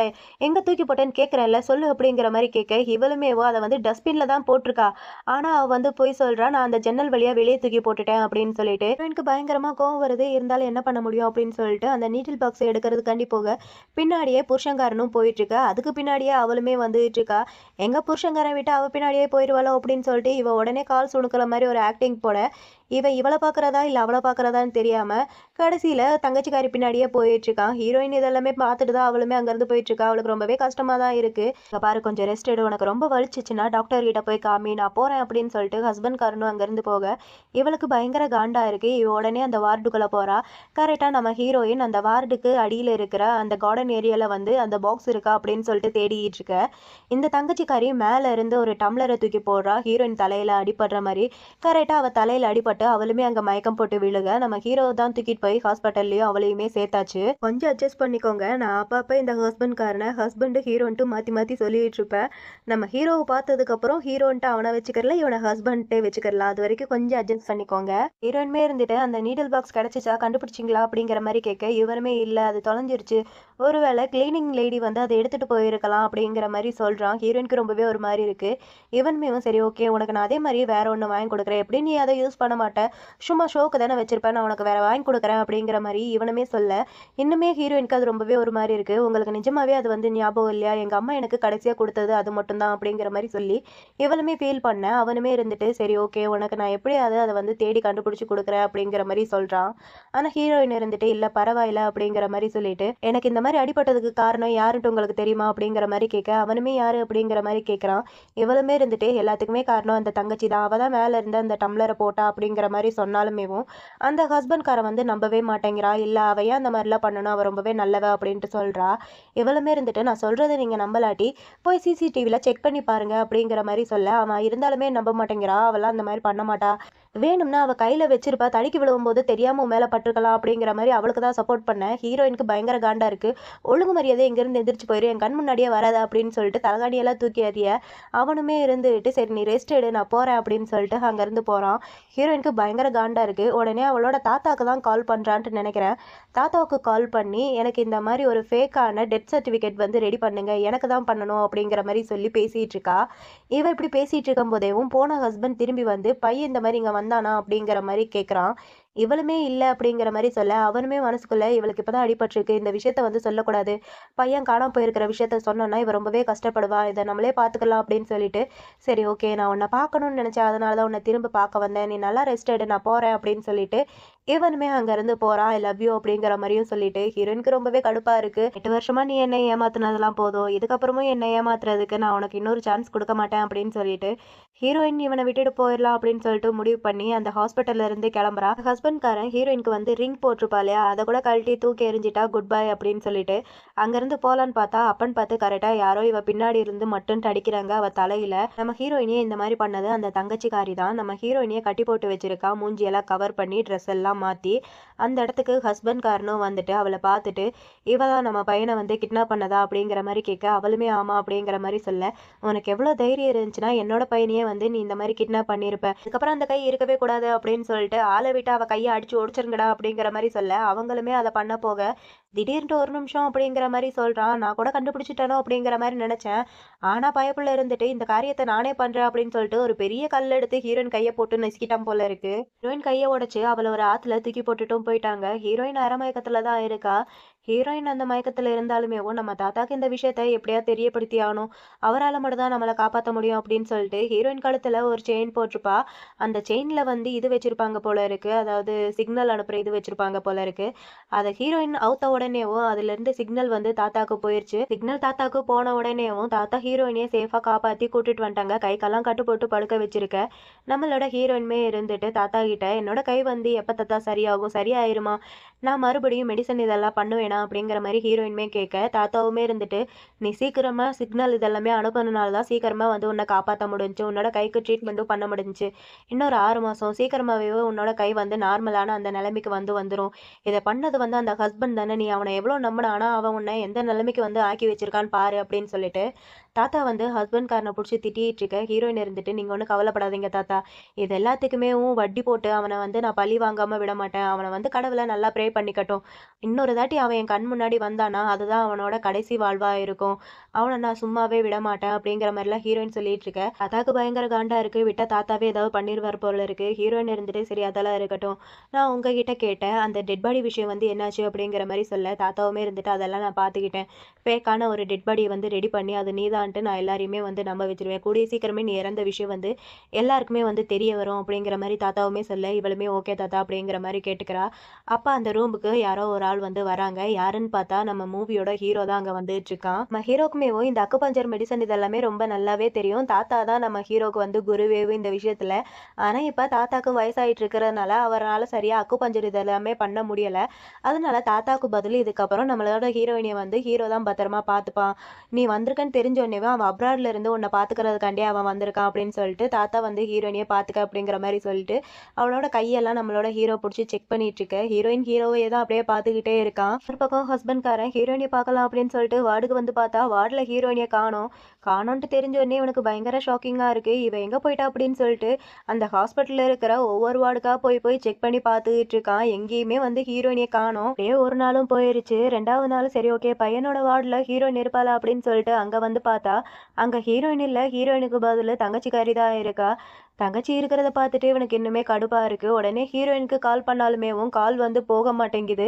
எங்கே தூக்கி போட்டேன்னு கேட்குறல்ல சொல்லு அப்படிங்கிற மாதிரி கேட்க, இவளுமேவோ அதை வந்து டஸ்ட்பினில் தான் போட்டிருக்கா, ஆனால் அவள் வந்து போய் சொல்கிறா நான் அந்த ஜன்னல் வழியாக வெளியே தூக்கி போட்டுட்டேன் அப்படின்னு சொல்லிட்டு. ஹீரோயினுக்கு பயங்கரமாக கோவம் வருது, இருந்தாலும் என்ன பண்ண முடியும் அப்படின்னு சொல்லிட்டு அந்த நீடில் பாக்ஸை எடுக்கிறதுக்காண்டி போக, பின்னாடியே புருஷங்காரனும் போயிட்டு இருக்கா. அதுக்கு பின்னாடியே அவளுமே வந்துட்டு இருக்கா. எங்க புருஷங்காரன் விட்டு அவ பின்னாடியே போயிடுவாளோ அப்படின்னு சொல்லிட்டு இவ உடனே கால் சுணுக்கிற மாதிரி ஒரு ஆக்டிங் போட, இவளை பார்க்குறதா இல்லை அவளை பார்க்குறதான்னு தெரியாமல் கடைசியில தங்கச்சிக்காரி பின்னாடியே போயிட்டு இருக்கான். ஹீரோயின் இதெல்லாமே பார்த்துட்டு தான் அவளுமே அங்கேருந்து போயிட்டு இருக்கா. அவளுக்கு ரொம்பவே கஷ்டமா தான் இருக்கு. "இங்க பாரு, கொஞ்சம் ரெஸ்ட் எடு. உனக்கு ரொம்ப வலிச்சுச்சுன்னா டாக்டர் கிட்ட போய் காமி, நான் போறேன்" அப்படின்னு சொல்லிட்டு ஹஸ்பண்ட்காரனும் அங்கேருந்து போக, இவளுக்கு பயங்கர காண்டா இருக்கு. இவ உடனே அந்த வார்டுக்குள்ள போறா. கரெக்டா நம்ம ஹீரோயின் அந்த வார்டுக்கு அடியில இருக்கிற அந்த கார்டன் ஏரியால வந்து அந்த பாக்ஸ் இருக்கா அப்படின்னு சொல்லிட்டு தேடிட்டு இருக்க, இந்த தங்கச்சிக்காரி மேல இருந்து ஒரு டம்ளரை தூக்கி போடுறா ஹீரோயின் தலையில அடிபடுற மாதிரி. கரெக்டா அவ தலையில அடிபட்டு அவளுமே அங்க மயக்கம் போட்டு விழுக, நம்ம ஹீரோ தான் தூக்கிட்டு போய் ஹாஸ்பிட்டல்லயும் அவளையுமே சேர்த்தாச்சு. கொஞ்சம் அட்ஜஸ்ட் பண்ணிக்கோங்க, நான் அப்பப்ப இந்த ஹஸ்பண்ட் ஹீரோன்ட்டு மாத்தி மாத்தி சொல்லிட்டு இருப்பேன். நம்ம ஹீரோவை பார்த்ததுக்கு அப்புறம் ஹீரோன்ட்டு அவனை வச்சுக்கறல, இவனை ஹஸ்பண்ட்டே வச்சுக்கலாம். அது வரைக்கும் கொஞ்சம் அட்ஜஸ்ட் பண்ணிக்கோங்க. ஹீரோயின்மே இருந்துட்டு அந்த நீடில் பாக்ஸ் கிடைச்சிச்சா, கண்டுபிடிச்சிங்களா அப்படிங்கிற மாதிரி கேட்க, இவனுமே இல்ல, அது தொலைஞ்சிருச்சு, ஒருவேளை கிளீனிங் லேடி வந்து அதை எடுத்துட்டு போயிருக்கலாம் அப்படிங்கிற மாதிரி சொல்றான். ஹீரோயினுக்கு ரொம்பவே ஒரு மாதிரி இருக்கு. இவனுமே சரி ஓகே, உனக்கு நான் அதே மாதிரி வேற ஒன்று வாங்கி கொடுக்குறேன், எப்படி நீ அதை யூஸ் பண்ண மாட்டேன், சும்மா ஷோக்கு தானே வச்சிருப்பேன், நான் உனக்கு வேற வாங்கி கொடுக்குறேன் அப்படிங்கிற மாதிரி இவனுமே சொல்ல, இன்னுமே ஹீரோயினுக்கு அது ரொம்பவே ஒரு மாதிரி இருக்கு. உங்களுக்கு நிஜமாவே அது வந்து ஞாபகம் இல்லையா, எங்க அம்மா எனக்கு கடைசியா கொடுத்தது அது மட்டும்தான் அப்படிங்கிற மாதிரி சொல்லி இவளுமே ஃபீல் பண்ண, அவனுமே இருந்துட்டு சரி ஓகே, உனக்கு நான் எப்படியாவது அதை வந்து தேடி கண்டுபிடிச்சு கொடுக்குறேன் அப்படிங்கிற மாதிரி சொல்றான். ஆனா ஹீரோயின் இருந்துட்டு இல்ல பரவாயில்ல அப்படிங்கிற மாதிரி சொல்லிட்டு, எனக்கு இந்த மாதிரி அடிபட்டதுக்கு காரணம் யாருன்ட்டு உங்களுக்கு தெரியுமா அப்படிங்கிற மாதிரி கேட்க, அவனுமே யாரு அப்படிங்கிற மாதிரி கேட்கறான். இவளுமே இருந்துட்டு எல்லாத்துக்குமே காரணம் அந்த தங்கச்சி தான், அவ தான் மேல இருந்து அந்த டம்ளரை போட்டா அப்படிங்கிற மாதிரி சொன்னாலுமேவும் அந்த ஹஸ்பண்ட்காரன் வந்து நம்பவே மாட்டேங்கிறா. இல்ல அவ ஏன் அந்த மாதிரிலாம் பண்ணணும், அவ ரொம்பவே நல்லவ அப்படின்ட்டு சொல்றா. இவளுமே இருந்துட்டு நான் சொல்றதை நீங்க நம்பலாட்டி போய் சிசிடிவில செக் பண்ணி பாருங்க அப்படிங்கிற மாதிரி சொல்ல, அவன் இருந்தாலுமே நம்ப மாட்டேங்கிறா. அவெல்லாம் அந்த மாதிரி பண்ண மாட்டா, வேணும்னா அவ கையில வச்சிருப்பா, தடுக்கி விழும்போது தெரியாம உன் மேல பட்டிருக்கலாம் அப்படிங்கிற மாதிரி அவளுக்கு தான் சப்போர்ட் பண்ண. ஹீரோயினுக்கு பயங்கர காண்டா இருக்கு. ஒழுங்கு மரியாதை இங்கிருந்து எந்திரிச்சு போயிரு, என் கண் முன்னாடியே வராத அப்படின்னு சொல்லிட்டு தலகாணியெல்லாம் தூக்கி எறிய, அவனுமே இருந்துட்டு சரி நீ ரெஸ்ட் எடு, நான் போறேன் அப்படின்னு சொல்லிட்டு அங்கிருந்து போறான். ஹீரோயினுக்கு பயங்கர காண்டா இருக்கு. உடனே அவளோட தாத்தாக்கு தான் கால் பண்றான்ட்டு நினைக்கிறேன். தாத்தாவுக்கு கால் பண்ணி எனக்கு இந்த மாதிரி ஒரு ஃபேக்கான டெத் சர்டிஃபிகேட் வந்து ரெடி பண்ணுங்க, எனக்கு தான் பண்ணணும் அப்படிங்கிற மாதிரி சொல்லி பேசிட்டு இருக்கா. இவ இப்படி பேசிட்டு இருக்கும் போதேவும் போன ஹஸ்பண்ட் திரும்பி வந்து பையன் இந்த மாதிரி இங்க வந்தானா அப்படிங்கிற மாதிரி கேட்குறான். இவளுமே இல்லை அப்படிங்கிற மாதிரி சொல்ல, அவனுமே மனசுக்குள்ள இவளுக்கு இப்பதான் அடிபட்டிருக்கு, இந்த விஷயத்த வந்து சொல்லக்கூடாது, பையன் காணாம போயிருக்கிற விஷயத்த சொன்னோன்னா இவ ரொம்பவே கஷ்டப்படுவா, இதை நம்மளே பார்த்துக்கலாம் அப்படின்னு சொல்லிட்டு சரி ஓகே, நான் உன்னை பார்க்கணும்னு நினைச்சேன், அதனால தான் உன்னை திரும்ப பார்க்க வந்தேன், நீ நல்லா ரெஸ்ட் எடு, நான் போறேன் அப்படின்னு சொல்லிட்டு இவனுமே அங்கேருந்து போறான். ஐ லவ் யூ அப்படிங்கிற மாதிரியும் சொல்லிட்டு ஹீரோயினுக்கு ரொம்பவே கடுப்பா இருக்கு. 8 வருஷமா நீ என்னை ஏமாத்துனதெல்லாம் போதும், இதுக்கப்புறமும் என்னை ஏமாத்துறதுக்கு நான் உனக்கு இன்னொரு சான்ஸ் கொடுக்க மாட்டேன் அப்படின்னு சொல்லிட்டு ஹீரோயின் இவனை விட்டுட்டு போயிடலாம் அப்படின்னு சொல்லிட்டு முடிவு பண்ணி அந்த ஹாஸ்பிட்டல்ல இருந்து கிளம்புறா. ஹஸ்பண்ட்காரன் ஹீரோயினுக்கு வந்து ரிங் போட்டிருப்பா இல்லையா, அதை கூட கழட்டி தூக்கி எறிஞ்சிட்டா குட் பை அப்படின்னு சொல்லிட்டு அங்கிருந்து போலான்னு பார்த்தா அப்பன்னு பார்த்து கரெக்டா யாரோ இவ பின்னாடி இருந்து மட்டும் அடிக்கிறாங்க அவ தலையில. நம்ம ஹீரோயினியே இந்த மாதிரி பண்ணது அந்த தங்கச்சிக்காரி தான். நம்ம ஹீரோயினியை கட்டி போட்டு வச்சிருக்கா, மூஞ்சியெல்லாம் கவர் பண்ணி ட்ரெஸ் எல்லாம் மாத்தி. அந்த இடத்துக்கு ஹஸ்பண்ட்காரனும் வந்துட்டு அவளை பார்த்துட்டு இவ தான் நம்ம பையனை வந்து கிட்னாப் பண்ணதா அப்படிங்கிற மாதிரி கேட்க, அவளுமே ஆமா அப்படிங்கிற மாதிரி சொல்ல, உனக்கு எவ்வளவு தைரியம் இருந்துச்சுன்னா என்னோட பையனையே வந்து நீ இந்த மாதிரி கிட்னாப் பண்ணிருப்ப, அதுக்கப்புறம் அந்த கை இருக்கவே கூடாது அப்படின்னு சொல்லிட்டு ஆளை விட்டு அவ கையை அடிச்சு ஒடிச்சிருங்கடா அப்படிங்கிற மாதிரி சொல்ல, அவங்களுமே அதை பண்ண போக திடீர்னு ஒரு நிமிஷம் அப்படிங்கிற மாதிரி சொல்றான். நான் கூட கண்டுபிடிச்சிட்டனோ அப்படிங்கிற மாதிரி நினைச்சேன், ஆனா பயப்புள்ள இருந்துட்டு இந்த காரியத்தை நானே பண்றேன் அப்படின்னு சொல்லிட்டு ஒரு பெரிய கல் எடுத்து ஹீரோயின் கையை போட்டு நசுக்கிட்டான் போல இருக்கு. ஹீரோயின் கையை உடைச்சு அவளை ஒரு ஆத்துல தூக்கி போட்டுட்டும் போயிட்டாங்க. ஹீரோயின் அரை தான் இருக்கா. ஹீரோயின் அந்த மயக்கத்துல இருந்தாலுமே நம்ம தாத்தாக்கு இந்த விஷயத்த எப்படியா தெரியப்படுத்தி ஆகணும், அவரால் மட்டும் தான் நம்மளை காப்பாற்ற முடியும் அப்படின்னு சொல்லிட்டு ஹீரோயின் கழுத்துல ஒரு செயின் போட்டிருப்பா. அந்த செயின்ல வந்து இது வச்சிருப்பாங்க போல இருக்கு, அதாவது சிக்னல் அனுப்புற இது வச்சிருப்பாங்க போல இருக்கு. அதை ஹீரோயின் அவுத்த உடனேவும் அதுல இருந்து சிக்னல் வந்து தாத்தாக்கு போயிருச்சு. சிக்னல் தாத்தாக்கு போன உடனேவும் தாத்தா ஹீரோயினையே சேஃபா காப்பாத்தி கூட்டிட்டு வந்துட்டாங்க. கை கால்லாம் கட்டு போட்டு படுக்க வச்சிருக்க நம்மளோட ஹீரோயின்மே இருந்துட்டு தாத்தா கிட்ட என்னோட கை வந்து எப்ப தாத்தா சரியாகும், சரியாயிருமா, நான் மறுபடியும் மெடிசன் இதெல்லாம் பண்ணுவேனா அப்படிங்கிற மாதிரி ஹீரோயின்மே கேட்க, தாத்தாவுமே இருந்துட்டு நீ சீக்கிரமா சிக்னல் இதெல்லாமே அனுப்பினால தான் சீக்கிரமா வந்து உன்னை காப்பாற்ற முடிஞ்சு, உன்னோட கைக்கு ட்ரீட்மெண்ட்டும் பண்ண முடிஞ்சு, இன்னொரு 6 மாசம் சீக்கிரமாவே உன்னோட கை வந்து நார்மலான அந்த நிலைமைக்கு வந்துரும். இதை பண்ணது வந்து அந்த ஹஸ்பண்ட் தானே, நீ அவனை எவ்வளோ நம்பினானா, அவன் உன்னை எந்த நிலைமைக்கு வந்து ஆக்கி வச்சிருக்கான்னு பாரு அப்படின்னு சொல்லிட்டு தாத்தா வந்து ஹஸ்பண்ட்காரனை பிடிச்சி திட்டிட்டு இருக்க, ஹீரோயின் இருந்துட்டு நீங்க ஒன்றும் கவலைப்படாதீங்க தாத்தா, இது எல்லாத்துக்குமே வட்டி போட்டு அவனை வந்து நான் பழி வாங்காம விட மாட்டேன், அவனை வந்து கடவுளை நல்லா ப்ரே பண்ணிக்கட்டும், இன்னொரு தாட்டி அவன் என் கண் முன்னாடி வந்தானா அதுதான் அவனோட கடைசி வாழ்வா இருக்கும், அவனை நான் சும்மாவே விட மாட்டேன் அப்படிங்கிற மாதிரிலாம் ஹீரோயின் சொல்லிட்டு இருக்க. தாத்தாக்கு பயங்கர காண்டா இருக்கு, விட்ட தாத்தாவே ஏதாவது பண்ணிடுவார் போல இருக்கு. ஹீரோயின் இருந்துட்டு சரி அதெல்லாம் இருக்கட்டும், நான் உங்ககிட்ட கேட்டேன் அந்த டெட் பாடி விஷயம் வந்து என்னாச்சு அப்படிங்கிற மாதிரி சொல்ல, தாத்தாவுமே இருந்துட்டு அதெல்லாம் நான் பார்த்துக்கிட்டேன், ஃபேக்கான ஒரு டெட் பாடியை வந்து ரெடி பண்ணி அது நீதான் தான்ட்டு நான் எல்லாரையுமே வந்து நம்ப வச்சிருவேன். கூடிய சீக்கிரமே நீ இறந்த விஷயம் வந்து எல்லாருக்குமே வந்து தெரிய வரும் அப்படிங்கிற மாரி தாத்தாவுமே சொல்ல, இவளுமே ஓகே தாத்தா அப்படிங்கிற மாரி கேட்டுக்கிறா. அப்ப அந்த ரூமுக்கு யாரோ ஒரு ஆள் வந்து வராங்க. யாருன்னு பார்த்தா நம்ம மூவியோட ஹீரோ தான் அங்க வந்துட்டுருக்கான். நம்ம ஹீரோக்குமேவும் இந்த அக்குபஞ்சர் மெடிசன் இதெல்லாமே ரொம்ப நல்லாவே தெரியும். தாத்தா தான் நம்ம ஹீரோக்கு வந்து குருவேவும் இந்த விஷயத்துல. ஆனா இப்ப தாத்தாக்கு வயசாயிட்டு இருக்கிறதுனால அவரால சரியா அக்குபஞ்சர் இதெல்லாமே பண்ண முடியல. அதனால தாத்தாக்கு பதிலு இதுக்கப்புறம் நம்மளோட ஹீரோயினிய வந்து ஹீரோ தான் பத்திரமா பார்த்துப்பான். நீ வந்திருக்கன்னு தெரிஞ்ச உடனேவே அவன் அப்ராட்ல இருந்து உன்னை பார்த்துக்கிறதுக்காண்டியே அவன் வந்திருக்கான் அப்படின்னு சொல்லிட்டு தாத்தா வந்து ஹீரோயினிய பார்த்துக்க அப்படிங்கிற மாரி சொல்லிட்டு அவளோட கையெல்லாம் நம்மளோட ஹீரோ புடிச்சு செக் பண்ணிட்டு இருக்க. ஹீரோயின் ஹீரோவையே தான் அப்படியே பார்த்துக்கிட்டே இருக்கான். ஒரு பக்கம் ஹஸ்பண்ட்காரன் ஹீரோயினிய பார்க்கலாம் அப்படின்னு சொல்லிட்டு வார்டுக்கு வந்து பார்த்தா வார்டுல ஹீரோயினிய காணோம். காணோன்ட்டு தெரிஞ்ச உடனே இவனுக்கு பயங்கர ஷாக்கிங்கா இருக்கு. இவ எங்க போயிட்டா அப்படின்னு சொல்லிட்டு அந்த ஹாஸ்பிட்டல்ல இருக்கிற ஒவ்வொரு வார்டுக்கா போய் போய் செக் பண்ணி பார்த்துக்கிட்டு இருக்கான். எங்கேயுமே வந்து ஹீரோயினிய காணோம். அப்படியே ஒரு நாளும் போயிருச்சு. 2வது நாள் சரி ஓகே பையனோட வார்டுல ஹீரோயின் இருப்பாளா அப்படின்னு சொல்லிட்டு அங்க வந்து பார்த்தா அங்க ஹீரோயின் இல்ல. ஹீரோயினுக்கு பதிலு தங்கச்சிக்காரி தான் இருக்கா. தங்கச்சி இருக்கிறத பார்த்துட்டு இவனுக்கு இன்னுமே கடுப்பா இருக்கு. உடனே ஹீரோயினுக்கு கால் பண்ணாலுமேவும் கால் வந்து போக மாட்டேங்குது.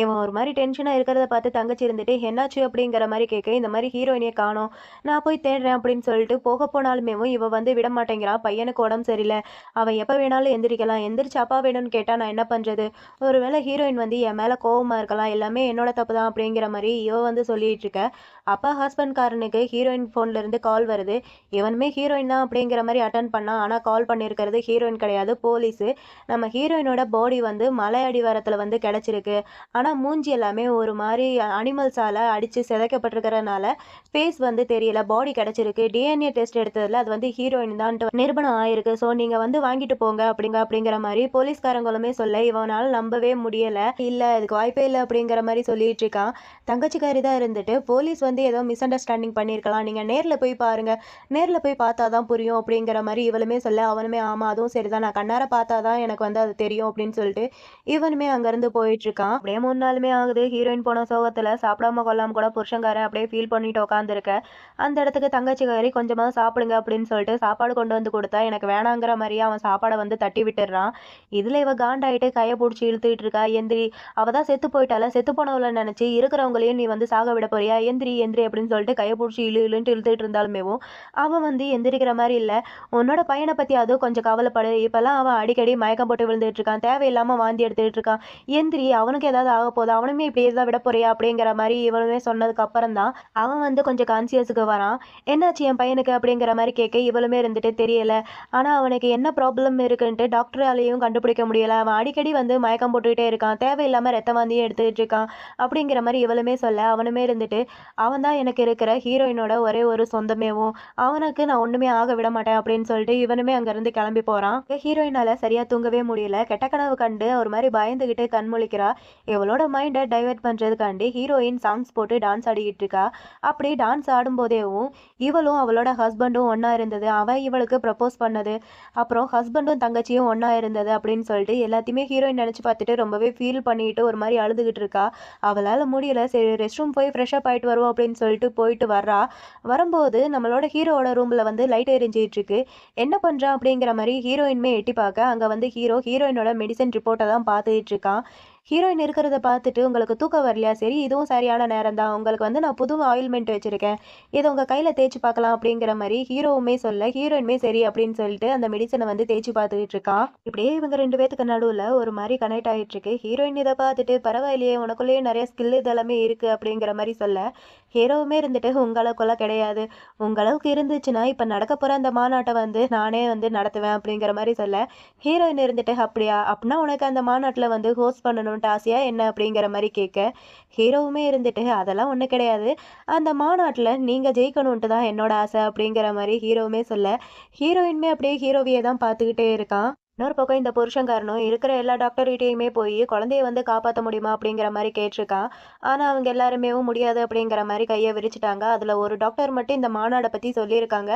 இவன் ஒரு மாதிரி டென்ஷனா இருக்கிறத பார்த்து தங்கச்சி இருந்துட்டு என்னாச்சு அப்படிங்கிற மாதிரி கேட்க இந்த மாதிரி ஹீரோயினியை காணோம், நான் போய் தேடுறேன் அப்படின்னு சொல்லிட்டு போக போனாலுமேவும் இவ வந்து விட மாட்டேங்கிறான். பையனுக்கு உடம்பு சரியில்லை, அவன் எப்போ வேணாலும் எந்திரிக்கலாம், எந்திரிச்சு அப்பா வேணும்னு கேட்டா நான் என்ன பண்றது, ஒருவேளை ஹீரோயின் வந்து என் மேல கோவமா இருக்கலாம், எல்லாமே என்னோட தப்பு தான் அப்படிங்கிற மாதிரி இவ வந்து சொல்லிட்டு இருக்க. அப்பா ஹஸ்பண்ட்காரனுக்கு ஹீரோயின் ஃபோன்ல இருந்து கால் வருது. இவனுமே ஹீரோயின் தான் அப்படிங்கிற மாதிரி அட்டன் பண்ணான். ஆனா கால் பண்ணியிருக்கிறது ஹீரோயின் கிடையாது, போலீஸு. நம்ம ஹீரோயினோட பாடி வந்து மலை அடிவாரத்தில் வந்து கிடச்சிருக்கு. ஆனால் மூஞ்சி எல்லாமே ஒரு மாதிரி அனிமல்ஸால் அடித்து சிதைக்கப்பட்டிருக்கிறதுனால ஃபேஸ் வந்து தெரியல. பாடி கிடச்சிருக்கு. டிஎன்ஏ டெஸ்ட் எடுத்ததில் அது வந்து ஹீரோயின் தான் நிரூபணம் ஆயிருக்கு. ஸோ நீங்கள் வந்து வாங்கிட்டு போங்க அப்படிங்கிற மாதிரி போலீஸ்காரங்களுமே சொல்ல இவனால் நம்பவே முடியலை. இல்லை இதுக்கு வாய்ப்பே இல்லை அப்படிங்கிற மாதிரி சொல்லிட்டு இருக்கான். தங்கச்சிக்காரி தான் இருந்துட்டு போலீஸ் வந்து ஏதோ மிஸ் அண்டர்ஸ்டாண்டிங் பண்ணியிருக்கலாம், நீங்கள் நேரில் போய் பாருங்கள், நேரில் போய் பார்த்தா தான் புரியும் அப்படிங்கிற மாதிரி இவளுமே சொல்ல அவனுமே ஆமாம் அதுவும் சரிதான், நான் கண்ணார பார்த்தா தான் எனக்கு வந்து அது தெரியும் அப்படின்னு சொல்லிட்டு இவனுமே அங்கேருந்து போயிட்டுருக்கான். அப்படியே 3 நாளுமே ஆகுது. ஹீரோயின் போன சோகத்தில் சாப்பிடாம கொள்ளாம கூட புருஷங்காரன் அப்படியே ஃபீல் பண்ணிட்டு உட்காந்துருக்க. அந்த இடத்துக்கு தங்கச்சிக்காரி கொஞ்சமாக சாப்பிடுங்க அப்படின்னு சொல்லிட்டு சாப்பாடு கொண்டு வந்து கொடுத்தா எனக்கு வேணாங்கிற மாதிரியே அவன் சாப்பாடை வந்து தட்டி விட்டுடுறான். இதில் இவ காண்டாயிட்டு கையை பிடிச்சி இழுத்துக்கிட்டு இருக்கா. எந்திரி, அவள் தான் செத்து போயிட்டால, செத்து போனவளை நினச்சி இருக்கிறவங்களையும் நீ வந்து சாக விட போறியா, எந்திரி எந்திரி அப்படின்னு சொல்லிட்டு கையை பிடிச்சி இழுன்ட்டு இழுத்துட்டு இருந்தாலுமேவும் அவன் வந்து எந்திரிக்கிற மாதிரி இல்லை. உன்னோட பையனை பற்றி அதுவும் கொஞ்சம் கவலைப்படு, இப்போல்லாம் அவன் அடிக்கடி மயக்கம் போட்டு விழுந்துட்டு இருக்கான், தேவையில்லாமல் வாந்தி எடுத்துகிட்டு இருக்கான், எந்திரி, அவனுக்கு ஏதாவது ஆக போகுது, அவனுமே இப்படியே தான் விட போறியா அப்படிங்கிற மாதிரி இவளுமே சொன்னதுக்கு அப்புறம் தான் அவன் வந்து கொஞ்சம் கான்சியஸுக்கு வரான். என்னாச்சு என் பையனுக்கு அப்படிங்கிற மாதிரி கேட்க இவளுமே இருந்துட்டு தெரியல, ஆனால் அவனுக்கு என்ன ப்ராப்ளம் இருக்குன்ட்டு டாக்டராலையும் கண்டுபிடிக்க முடியலை, அவன் அடிக்கடி வந்து மயக்கம் போட்டுக்கிட்டே இருக்கான், தேவையில்லாமல் ரத்த வாந்தியும் எடுத்துக்கிட்டு இருக்கான் அப்படிங்கிற மாதிரி இவளுமே சொல்ல அவனுமே இருந்துட்டு அவன் தான் எனக்கு இருக்கிற ஹீரோயினோட ஒரே ஒரு சொந்தமேவும், அவனுக்கு நான் ஒண்ணுமே ஆக விட மாட்டேன் அப்படின்னு சொல்லிட்டு இவனுமே அங்கிருந்து கிளம்பி போறான். ஹீரோயினால சரியா தூங்கவே முடியல. கெட்ட கனவு கண்டு ஒரு மாதிரி பயந்துகிட்டு கண் முழிக்கிறா. இவளோட மைண்டை டைவர்ட் பண்றதுக்காண்டி ஹீரோயின் சாங்ஸ் போட்டு டான்ஸ் ஆடிக்கிட்டு இருக்கா. அப்படி டான்ஸ் ஆடும்போதேவும் இவளும் அவளோட ஹஸ்பண்டும் ஒன்னா இருந்தது, அவன் இவளுக்கு ப்ரப்போஸ் பண்ணது, அப்புறம் ஹஸ்பண்டும் தங்கச்சியும் ஒன்னா இருந்தது அப்படின்னு சொல்லிட்டு எல்லாத்தையுமே ஹீரோயின் நினைச்சு பார்த்துட்டு ரொம்பவே ஃபீல் பண்ணிட்டு ஒரு மாதிரி அழுதுகிட்டு இருக்கா. அவளால முடியல, சரி ரெஸ்ட் ரூம் போய் ஃப்ரெஷ் அப் ஆயிட்டு வருவோம் அப்படின்னு சொல்லிட்டு போயிட்டு வர்றா. வரும்போது நம்மளோட ஹீரோவோட ரூம்ல வந்து லைட் எரிஞ்சிட்டு இருக்கு. என்ன பண்றான் அப்படிங்கிற மாதிரி ஹீரோயின்மே எட்டி பார்க்க அங்க வந்து ஹீரோயினோட மெடிசன் ரிப்போர்ட்டை தான் பார்த்துட்டு இருக்கான். ஹீரோயின் இருக்கிறத பார்த்துட்டு உங்களுக்கு தூக்கம் வரலையா, சரி இதுவும் சரியான நேரம் தான், உங்களுக்கு வந்து நான் புது ஆயில்மெண்ட் வச்சிருக்கேன், இதை உங்க கையில தேய்ச்சி பார்க்கலாம் அப்படிங்கிற மாதிரி ஹீரோவுமே சொல்ல ஹீரோயின்மே சரி அப்படின்னு சொல்லிட்டு அந்த மெடிசனை வந்து தேய்ச்சி பார்த்துக்கிட்டு இருக்கா. இப்படியே இவங்க 2 பேத்துக்கு நடுவில் ஒரு மாதிரி கனெக்ட் ஆகிட்டு இருக்கு. ஹீரோயின் இதை பார்த்துட்டு பரவாயில்லையே உனக்குள்ளேயே நிறைய ஸ்கில் இதெல்லாமே இருக்கு அப்படிங்கிற மாதிரி சொல்ல ஹீரோவுமே இருந்துட்டு உங்களுக்குள்ள கிடையாது, உங்களுக்கு இருந்துச்சுன்னா இப்போ நடக்க போகிற அந்த மாநாட்டை வந்து நானே வந்து நடத்துவேன் அப்படிங்கிற மாதிரி சொல்ல ஹீரோயின் இருந்துட்டு அப்படியா, அப்படின்னா உனக்கு அந்த மாநாட்டில் வந்து ஹோஸ்ட் பண்ணணும்ட்டு ஆசையா என்ன அப்படிங்கிற மாதிரி கேட்க ஹீரோவுமே இருந்துட்டு அதெல்லாம் ஒன்றும் கிடையாது, அந்த மாநாட்டில் நீங்கள் ஜெயிக்கணும்ட்டு தான் என்னோட ஆசை அப்படிங்கிற மாதிரி ஹீரோவுமே சொல்ல ஹீரோயின்மே அப்படியே ஹீரோவையே தான் பார்த்துக்கிட்டே இருக்கான். இன்னொரு பக்கம் இந்த புருஷன்காரனும் இருக்கிற எல்லா டாக்டர்கிட்டையுமே போய் குழந்தைய வந்து காப்பாற்ற முடியுமா அப்படிங்கிற மாதிரி கேட்டிருக்கான். ஆனால் அவங்க எல்லாருமே முடியாது அப்படிங்கிற மாதிரி கையை விரிச்சிட்டாங்க. அதில் ஒரு டாக்டர் மட்டும் இந்த மாநாடை பற்றி சொல்லியிருக்காங்க.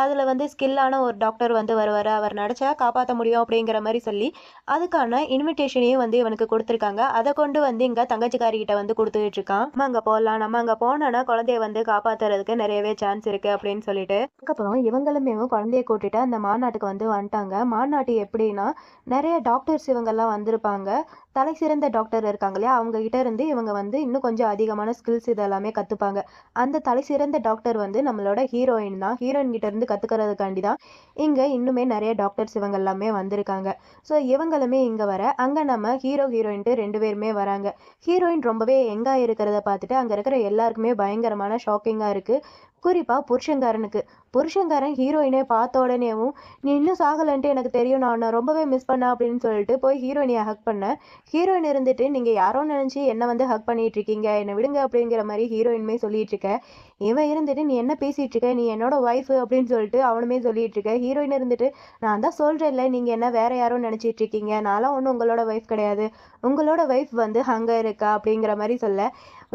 அதில் வந்து ஸ்கில்லான ஒரு டாக்டர் வந்து வருவார், அவர் நினச்சா காப்பாற்ற முடியும் அப்படிங்கிற மாதிரி சொல்லி அதுக்கான இன்விடேஷனையும் வந்து இவனுக்கு கொடுத்துருக்காங்க. அதை கொண்டு வந்து இங்கே தங்கச்சிக்காரிகிட்ட வந்து கொடுத்துட்டு இருக்கான். நம்ம அங்கே போகலாம், நம்ம அங்கே போனோன்னா குழந்தைய வந்து காப்பாற்றுறதுக்கு நிறையவே சான்ஸ் இருக்குது அப்படின்னு சொல்லிட்டு அதுக்கப்புறம் இவங்களுமே குழந்தைய கூட்டிட்டு அந்த மாநாட்டுக்கு வந்து வந்துட்டாங்க. மாநாட்டு எப்படி அப்படின்னா நிறைய டாக்டர்ஸ் இவங்கெல்லாம் வந்திருப்பாங்க. தலை சிறந்த டாக்டர் இருக்காங்க இல்லையா, அவங்க கிட்ட இருந்து இவங்க வந்து இன்னும் கொஞ்சம் அதிகமான ஸ்கில்ஸ் இதெல்லாமே கத்துப்பாங்க. அந்த தலை சிறந்த டாக்டர் வந்து நம்மளோட ஹீரோயின் தான். ஹீரோயின் கிட்ட இருந்து கத்துக்கிறதுக்காண்டி தான் இங்க இன்னுமே நிறைய டாக்டர்ஸ் இவங்க எல்லாமே வந்திருக்காங்க. ஸோ இவங்களுமே இங்க வர, அங்க நம்ம ஹீரோயின்ட்டு 2 பேருமே வராங்க. ஹீரோயின் ரொம்பவே யங்கா இருக்கிறத பார்த்துட்டு அங்க இருக்கிற எல்லாருக்குமே பயங்கரமான ஷாக்கிங்கா இருக்கு. குறிப்பா புருஷன்காரனுக்கு. புருஷன்காரன் ஹீரோயினை பார்த்த உடனேவும், "நீ இன்னும் சாகலன்ட்டு எனக்கு தெரியும். நான் உன்ன ரொம்பவே மிஸ் பண்ணேன்" அப்படின்னு சொல்லிட்டு போய் ஹீரோயினிய ஹக் பண்ண, ஹீரோயின் இருந்துட்டு, "நீங்க யாரோன்னு நினைச்சு என்ன வந்து ஹக் பண்ணிட்டு இருக்கீங்க? என்ன விடுங்க" அப்படிங்கிற மாரி ஹீரோயினுமே சொல்லிட்டு இருக்க. இவன் இருந்துட்டு, "நீ என்ன பேசிட்டு இருக்க? நீ என்னோட ஒய்ஃபு" அப்படின்னு சொல்லிட்டு அவனுமே சொல்லிட்டு இருக்க. ஹீரோயின் இருந்துட்டு, "நான் தான் சொல்றேன்ல, நீங்க என்ன வேற யாரோ நினைச்சிட்டு இருக்கீங்க. நான்லாம் ஒண்ணும் உங்களோட ஒய்ஃப் கிடையாது. உங்களோட ஒய்ஃப் வந்து அங்க இருக்கா" அப்படிங்கிற மாரி சொல்ல,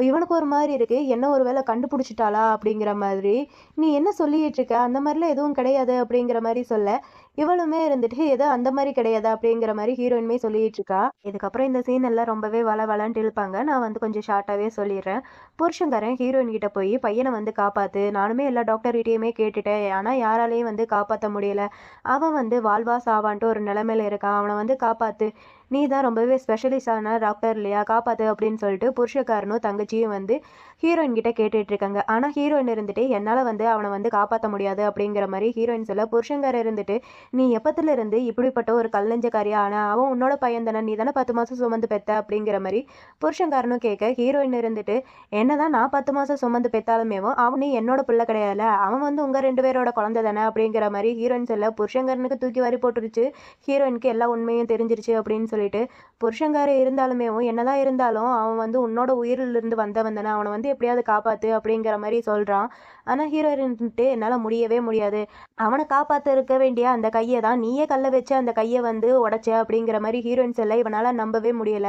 இவனுக்கு ஒரு மாரி இருக்கு. என்ன ஒரு வேளை கண்டுபிடிச்சுட்டாளா அப்படிங்கிற மாதிரி. "நீ என்ன சொல்லிட்டு இருக்க? அந்த மாரிலாம் எதுவும் கிடையாது" அப்படிங்கிற மாரி சொல்ல, இவளுமே இருந்துட்டு, "எது அந்த மாரி கிடையாது" அப்படிங்கிற மாரி ஹீரோயினுமே சொல்லிட்டு இருக்கா. இதுக்கப்புறம் இந்த சீன் எல்லாம் ரொம்பவே வளவளன்ட்டு இழுப்பாங்க. நான் வந்து கொஞ்சம் ஷார்ட்டாவே சொல்லிடுறேன். புருஷன்காரன் ஹீரோயின் கிட்ட போய், "பையன வந்து காப்பாத்து. நானுமே எல்லா டாக்டர்கிட்டயுமே கேட்டுட்டேன். ஆனா யாராலயும் வந்து காப்பாத்த முடியல. அவன் வந்து வாழ்வா சாவான்ட்டு ஒரு நிலைமையில இருக்கான். அவன வந்து காப்பாத்து. நீ தான் ரொம்பவே ஸ்பெஷலிஸ்டான டாக்டர் இல்லையா? காப்பாத்து" அப்படின்னு சொல்லிட்டு புருஷக்காரனும் தங்கச்சியும் வந்து ஹீரோயின் கிட்ட கேட்டுட்டு இருக்காங்க. ஆனா ஹீரோயின் இருந்துட்டு, "என்னால வந்து அவன வந்து காப்பாத்த முடியாது" அப்படிங்கிற மாரி ஹீரோயின் சொல்ல, புருஷன்காரன் இருந்துட்டு, "நீ எப்பத்துல இருந்து இப்படிப்பட்ட ஒரு கல்லஞ்சக்காரியா ஆன? அவன் உன்னோட பையன் தானே. நீ தானே 10 மாசம் சுமந்து பெத்த" அப்படிங்கிற மாரி புருஷன்காரனும் கேட்க, ஹீரோயின் இருந்துட்டு, "என்னதான் நான் 10 மாசம் சுமந்து பெத்தாலுமேவும் அவன் நீ என்னோட பிள்ளை கிடையாதுல்ல. அவன் வந்து உங்க 2 பேரோட குழந்தை தானே" அப்படிங்கிற மாரி ஹீரோயின் சொல்ல, புருஷன்காரனுக்கு தூக்கி வாரி போட்டுருச்சு. ஹீரோயினுக்கு எல்லா உண்மையும் தெரிஞ்சிருச்சு அப்படின்னு சொல்லிட்டு, புருஷன்காரன் இருந்தாலுமேவும் என்னதான் இருந்தாலும் அவன் வந்து உன்னோட உயிரிலிருந்து வந்தவன் தானே. அவன வந்து எப்படியாவது காப்பாத்து அப்படிங்கிற மாரி சொல்றான். ஆனா ஹீரோயின் இருந்துட்டு, "என்னால முடியவே முடியாது. அவன காப்பாத்த இருக்க வேண்டிய அந்த கைய தான் நீயே கல்ல வச்சு அந்த கைய வந்து உடைச்ச" அப்படிங்கிற மாரி ஹீரோயின் சொல்ல, இவனால நம்பவே முடியல.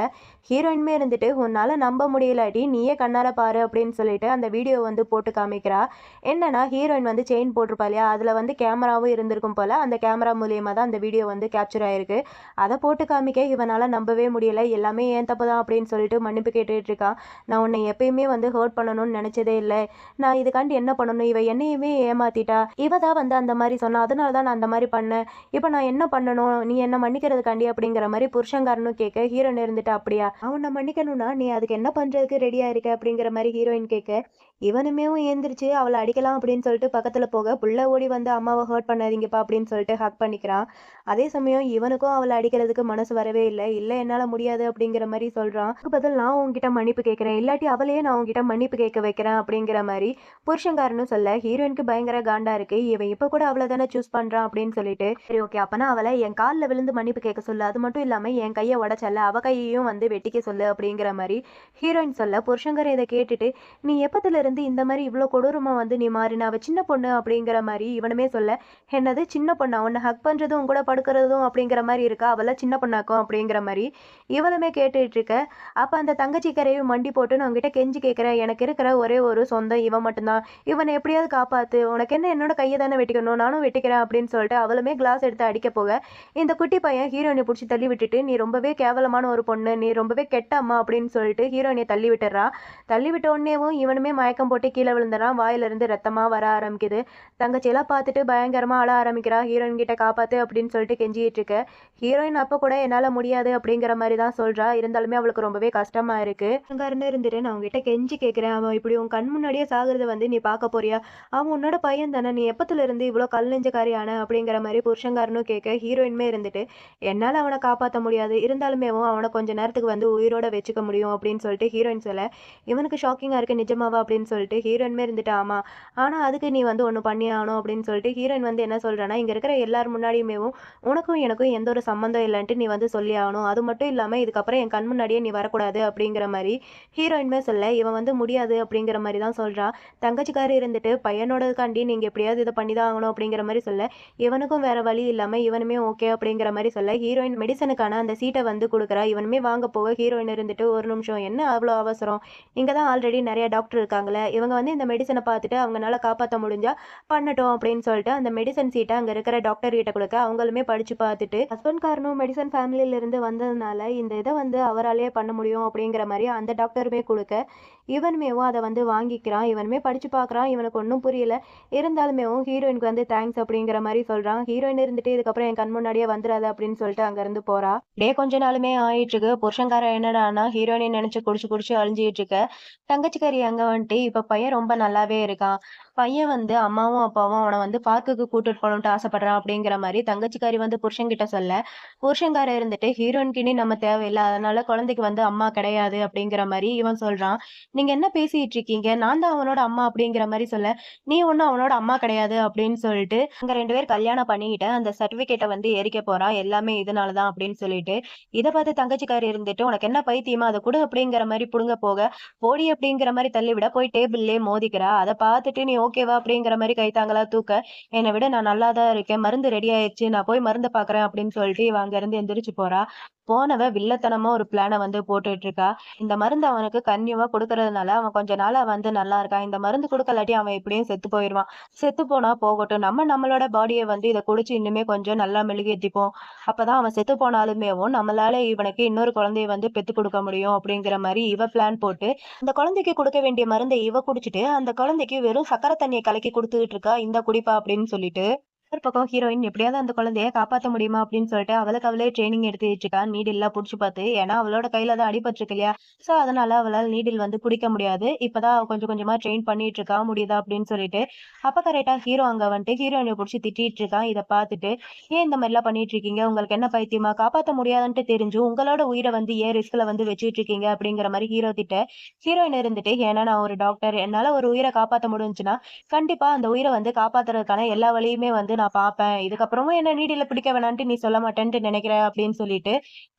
ஹீரோயினுமே இருந்துட்டு, "உன்னால நம்ப முடியலாட்டி நீயே கண்ணால பாரு" அப்படின்னு சொல்லிட்டு அந்த வீடியோ வந்து போட்டு காமிக்கிறா. என்னன்னா ஹீரோயின் வந்து செயின் போட்டிருப்பா இல்லையா? அதுல வந்து கேமராவும் இருந்திருக்கும் போல. அந்த கேமரா மூலியமா தான் அந்த வீடியோ வந்து கேப்சர் ஆயிருக்கு. அத போட்டு காமிக்க இவனால நம்பவே முடியல. "எல்லாமே என் தப்பு தான்" அப்படின்னு சொல்லிட்டு மன்னிப்பு கேட்டுட்டு இருக்கான். "நான் உன்னை எப்பயுமே வந்து ஹர்ட் பண்ணணும்னு நினைச்சதே இல்ல. நான் இதுக்காண்டி என்ன பண்ணணும்? இவ என்னையுமே ஏமாத்திட்டா. இவ தான் வந்து அந்த மாரி சொன்னா. அதனால தான் நான் அந்த மாரி பண்ணேன். இப்ப நான் என்ன பண்ணணும்? நீ என்ன மன்னிக்கிறதுக்காண்டி" அப்படிங்கிற மாரி புருஷன்காரனும் கேட்க, ஹீரோயின் இருந்துட்டு, "அப்படியா? அவன் உன்னை மன்னிக்கணும்னா நீ அதுக்கு என்ன பண்றதுக்கு ரெடியா இருக்க?" அப்படிங்கிற மாரி ஹீரோயின் கேட்க, இவனுமேவும் எந்திரிச்சு அவள அடிக்கலாம் அப்படின்னு சொல்லிட்டு பக்கத்துல போக, புள்ள ஓடி வந்து, "அம்மாவ ஹர்ட் பண்ணாதீங்கப்பா" அப்படின்னு சொல்லிட்டு ஹக் பண்ணிக்கிறான். அதே சமயம் இவனுக்கும் அவள அடிக்கிறதுக்கு மனசு வரவே இல்ல. "இல்ல என்னால முடியாது" அப்படிங்கிற மாரி சொல்றான். "அதுக்கு பதில் நான் உன்கிட்ட மன்னிப்பு கேட்கிறேன். இல்லாட்டி அவளையே நான் உன்கிட்ட மன்னிப்பு கேட்க வைக்கிறேன்" அப்படிங்கிற மாரி புருஷன்காரனும் சொல்ல, ஹீரோயினுக்கு பயங்கர காண்டா இருக்கு. இவன் இப்ப கூட அவள தானே சூஸ் பண்றான் அப்படின்னு சொல்லிட்டு, "சரி ஓகே. அப்பனா அவள என் கால்ல விழுந்து மன்னிப்பு கேட்க சொல்லு. அது மட்டும் இல்லாம என் கைய உடைச்சல்ல, அவ கையையும் வந்து வெட்டிக்க சொல்லு" அப்படிங்கிற மாரி ஹீரோயின் சொல்ல, புருஷன்காரன் இத கேட்டுட்டு, "நீ எப்பத்துல இருந்து இந்த மாரி இவ்ளோ கொடூரமா வந்து நீ மாறின? அவ சின்ன பொண்ணு" அப்படிங்கிற மாரி இவனுமே சொல்ல, "என்னது சின்ன பொண்ணா? உன்ன ஹக் பண்றதும் உன் கூட படுக்கிறதும் அப்படிங்கிற மாரி இருக்கா? அவள சின்ன பொண்ணாக்கும்" அப்படிங்கிற மாரி இவளுமே கேட்டுட்டு இருக்க. அப்ப அந்த தங்கச்சி கரையும் மண்டி போட்டு, "நான் உன்கிட்ட கெஞ்சி கேட்கிறேன். எனக்கு இருக்கிற ஒரே ஒரு சொந்தம் இவன் மட்டும் தான். இவன எப்படியாவது காப்பாத்து. உனக்கு என்ன என்னோட கைய தானே வெட்டிக்கணும். நானும் வெட்டிக்கிறேன்" அப்படின்னு சொல்லிட்டு அவளுமே கிளாஸ் எடுத்து அடிக்க போக, இந்த குட்டி பையன் ஹீரோயின புடிச்சு தள்ளி விட்டுட்டு, "நீ ரொம்பவே கேவலமான ஒரு பொண்ணு. நீ ரொம்பவே கெட்ட அம்மா" அப்படின்னு சொல்லிட்டு ஹீரோயினைய தள்ளி விட்டுர்றான். தள்ளி விட்ட உடனேவும் இவனுமே மயக்கம் போட்டு கீழ விழுந்துறான். வாயிலிருந்து ரத்தமா வர ஆரம்பிக்குது. தங்கச்சியெல்லாம் பார்த்துட்டு பயங்கரமா அழ ஆரம்பிக்கிறா. ஹீரோயின் கிட்ட "காப்பாத்து" அப்படின்னு சொல்லிட்டு கெஞ்சிட்டு இருக்க. ஹீரோயின் அப்ப கூட "என்னால முடியாது" அப்படிங்கிற மாரி தான் சொல்றா. இருந்தாலுமே அவளுக்கு ரொம்பவே கஷ்டமா இருக்கு. அங்கருந்து இருந்துட்டு, "நான் உன்கிட்ட கெஞ்சி கேட்கிறேன். அவன் இப்படி உன் கண் முன்னாடியே சாகுறத வந்து நீ பார்க்க போறியா? அவன் உன்னோட பையன் தானே. நீ எப்பத்துல இருந்து இவ்ளோ கல் நெஞ்சக்காரி ஆன?" அப்படிங்கிற மாரி புருஷன்காரனும் கேட்க, ஹீரோயினுமே இருந்துட்டு, "என்னால அவன காப்பாத்த முடியாது. இருந்தாலுமேவும் அவன கொஞ்ச நேரத்துக்கு வந்து உயிரோட வச்சுக்க முடியும்" அப்படின்னு சொல்லிட்டு ஹீரோயின் சொல்ல, இவனுக்கு ஷாக்கிங்கா இருக்கு. "நிஜமாவா?" அப்படின்னு சொல்லிட்டு ஹீரோயினுமே இருந்துட்டு, "ஆமா. ஆனா அதுக்கு நீ வந்து ஒண்ணு பண்ணியே ஆகணும்" அப்படின்னு சொல்லிட்டு ஹீரோயின் வந்து என்ன சொல்றான்னா, "இங்க இருக்கிற எல்லார் முன்னாடியுமேவும் உனக்கும் எனக்கும் எந்த ஒரு சம்மந்தம் இல்லன்ட்டு நீ வந்து சொல்லி ஆகணும். அது மட்டும் இல்லாம இதுக்கப்புறம் என் கண் முன்னாடியே நீ வரக்கூடாது" அப்படிங்கிற மாரி ஹீரோயினுமே சொல்ல, இவன் வந்து முடியாது அப்படிங்கிற மாரி தான் சொல்றா. தங்கச்சிக்காரி இருந்துட்டு, "பையனோடதுக்காண்டி நீங்க எப்படியாவது இத பண்ணி தான் ஆகணும்" அப்படிங்கிற மாரி சொல்ல, இவனுக்கும் வேற வழி இல்லாம இவனுமே ஓகே அப்படிங்கிற மாரி சொல்ல, ஹீரோயின் மெடிசனுக்கான அந்த சீட்ட வந்து குடுக்குறா. இவனுமே வாங்க போக, ஹீரோயின் இருந்துட்டு, "ஒரு நிமிஷம் என்ன அவ்வளோ அவசரம்? இங்க தான் ஆல்ரெடி நெறைய டாக்டர் இருக்காங்கல்ல. இவங்க வந்து இந்த மெடிசன பார்த்துட்டு அவங்கனால காப்பாத்த முடிஞ்சா பண்ணட்டும்" அப்படின்னு சொல்லிட்டு அந்த மெடிசன் சீட்ட அங்க இருக்கிற டாக்டர் கிட்ட குடுக்க, அவங்களுமே படிச்சு பார்த்துட்டு, ஹஸ்பண்ட்காரனும் மெடிசன் ஃபேமிலில இருந்து வந்ததுனால இந்த இத வந்து அவராலேயே பண்ண முடியும் அப்படிங்கிற மாரி அந்த டாக்டருமே குடுக்க, இவனுமேவும் அதை வந்து வாங்கிக்கிறான். இவனுமே படிச்சு பார்க்குறான். இவனுக்கு ஒன்றும் புரியல. இருந்தாலுமேவும் ஹீரோயினுக்கு வந்து தேங்க்ஸ் அப்படிங்கிற மாதிரி சொல்றான். ஹீரோயின் இருந்துட்டு இதுக்கப்புறம் என் கண் முன்னாடியே வந்துடாத அப்படின்னு சொல்லிட்டு அங்கிருந்து போறா. அப்படியே கொஞ்ச நாளுமே ஆயிட்டு இருக்கு. புருஷன்காரன் என்னடான்னா ஹீரோயினை நினைச்சு குடிச்சு குடிச்சு அழிஞ்சிட்டு இருக்க தங்கச்சிக்காரி அங்க வந்துட்டு இப்ப பையன் ரொம்ப நல்லாவே இருக்கான். பையன் வந்து அம்மாவும் அப்பாவும் அவனை வந்து பார்க்குக்கு கூட்டிட்டு போகணும்ட்டு ஆசைப்படுறான் அப்படிங்கிற மாதிரி தங்கச்சிக்காரி வந்து புருஷன்கிட்ட சொல்ல, புருஷன்காரன் இருந்துட்டு ஹீரோயினுக்கு இனி நம்ம தேவையில்லை, அதனால குழந்தைக்கு வந்து அம்மா கிடையாது அப்படிங்கிற மாதிரி இவன் சொல்றான். நீங்க என்ன பேசிட்டு இருக்கீங்க, நான் தான் அவனோட அம்மா அப்படிங்கிற மாதிரி சொல்ல, நீ ஒன்னும் அவனோட அம்மா கிடையாது அப்படின்னு சொல்லிட்டு அங்க 2 பேர் கல்யாணம் பண்ணிக்கிட்டு அந்த சர்டிபிகேட்டை வந்து எரிக்க போறான். எல்லாமே இதனாலதான் அப்படின்னு சொல்லிட்டு இதை பார்த்து தங்கச்சிக்காரி இருந்துட்டு உனக்கு என்ன பைத்தியமா, அதை கொடு அப்படிங்கிற மாதிரி புடுங்க போக, போடி அப்படிங்கிற மாதிரி தள்ளிவிட போய் டேபிள்லயே மோதிக்கிறா. அதை பார்த்துட்டு நீ ஓகேவா அப்படிங்கிற மாதிரி கைத்தாங்களா தூக்க, என்னை விட நான் நல்லா தான் இருக்கேன், மருந்து ரெடி ஆயிடுச்சு, நான் போய் மருந்து பாக்குறேன் அப்படின்னு சொல்லிட்டு இவ அங்க இருந்து எந்திரிச்சு போறா. போனவ வில்லத்தனமா ஒரு பிளான வந்து போட்டுட்டு இருக்கா. இந்த மருந்து அவனுக்கு கன்னியூவா கொடுக்கறதுனால அவன் கொஞ்ச நாளா வந்து நல்லா இருக்கான். இந்த மருந்து கொடுக்கலாட்டி அவன் எப்படியும் செத்து போயிடுவான். செத்து போனா போகட்டும், நம்ம நம்மளோட பாடியை வந்து இதை குடிச்சு இன்னுமே கொஞ்சம் நல்லா மெழுகேத்திப்போம். அப்பதான் அவன் செத்து போனாலுமேவும் நம்மளால இவனுக்கு இன்னொரு குழந்தைய வந்து பெத்து கொடுக்க முடியும் அப்படிங்கிற மாதிரி இவ பிளான் போட்டு அந்த குழந்தைக்கு கொடுக்க வேண்டிய மருந்தை இவ குடிச்சிட்டு அந்த குழந்தைக்கு வெறும் சக்கரை தண்ணியை கலக்கி கொடுத்துட்டு இருக்கா, இந்த குடிப்பா அப்படின்னு சொல்லிட்டு. ஒரு பக்கம் ஹீரோயின் எப்படியாவது அந்த குழந்தைய காப்பாத்த முடியுமா அப்படின்னு சொல்லிட்டு அவளுக்கு அவளே ட்ரைனிங் எடுத்துட்டு இருக்கா, நீடில் எல்லாம் புடிச்சு பார்த்து. ஏன்னா அவளோட கையில தான் அடிபட்டிருக்கு இல்லையா, சோ அதனால அவளால் நீடில் வந்து பிடிக்க முடியாது. இப்பதான் அவ கொஞ்சம் கொஞ்சமா ட்ரெயின் பண்ணிட்டு இருக்கா, முடியுதா அப்படின்னு சொல்லிட்டு. அப்ப கரெக்டா ஹீரோ அங்க வந்துட்டு ஹீரோயினை புடிச்சு திட்டிட்டு இருக்கான். இதை பார்த்துட்டு, ஏன் இந்த மாதிரி எல்லாம் பண்ணிட்டு இருக்கீங்க, உங்களுக்கு என்ன பைத்தியமா, காப்பாத்த முடியாதுன்ட்டு தெரிஞ்சு உங்களோட உயிரை வந்து ஏன் ரிஸ்க்ல வந்து வச்சுட்டு இருக்கீங்க அப்படிங்கிற மாதிரி ஹீரோ திட்ட, ஹீரோயின் இருந்துட்டு ஏன்னா நான் ஒரு டாக்டர், என்னால ஒரு உயிரை காப்பாத்த முடிஞ்சுன்னா கண்டிப்பா அந்த உயிரை வந்து காப்பாத்துறதுக்கான எல்லா வழியுமே வந்து நான் பாப்பேன். இதுக்கப்புறமும் என்ன நீடில பிடிக்க வேணான்ட்டு நீ சொல்ல மாட்டேன்ட்டு நினைக்கிறேன் அப்படின்னு சொல்லிட்டு,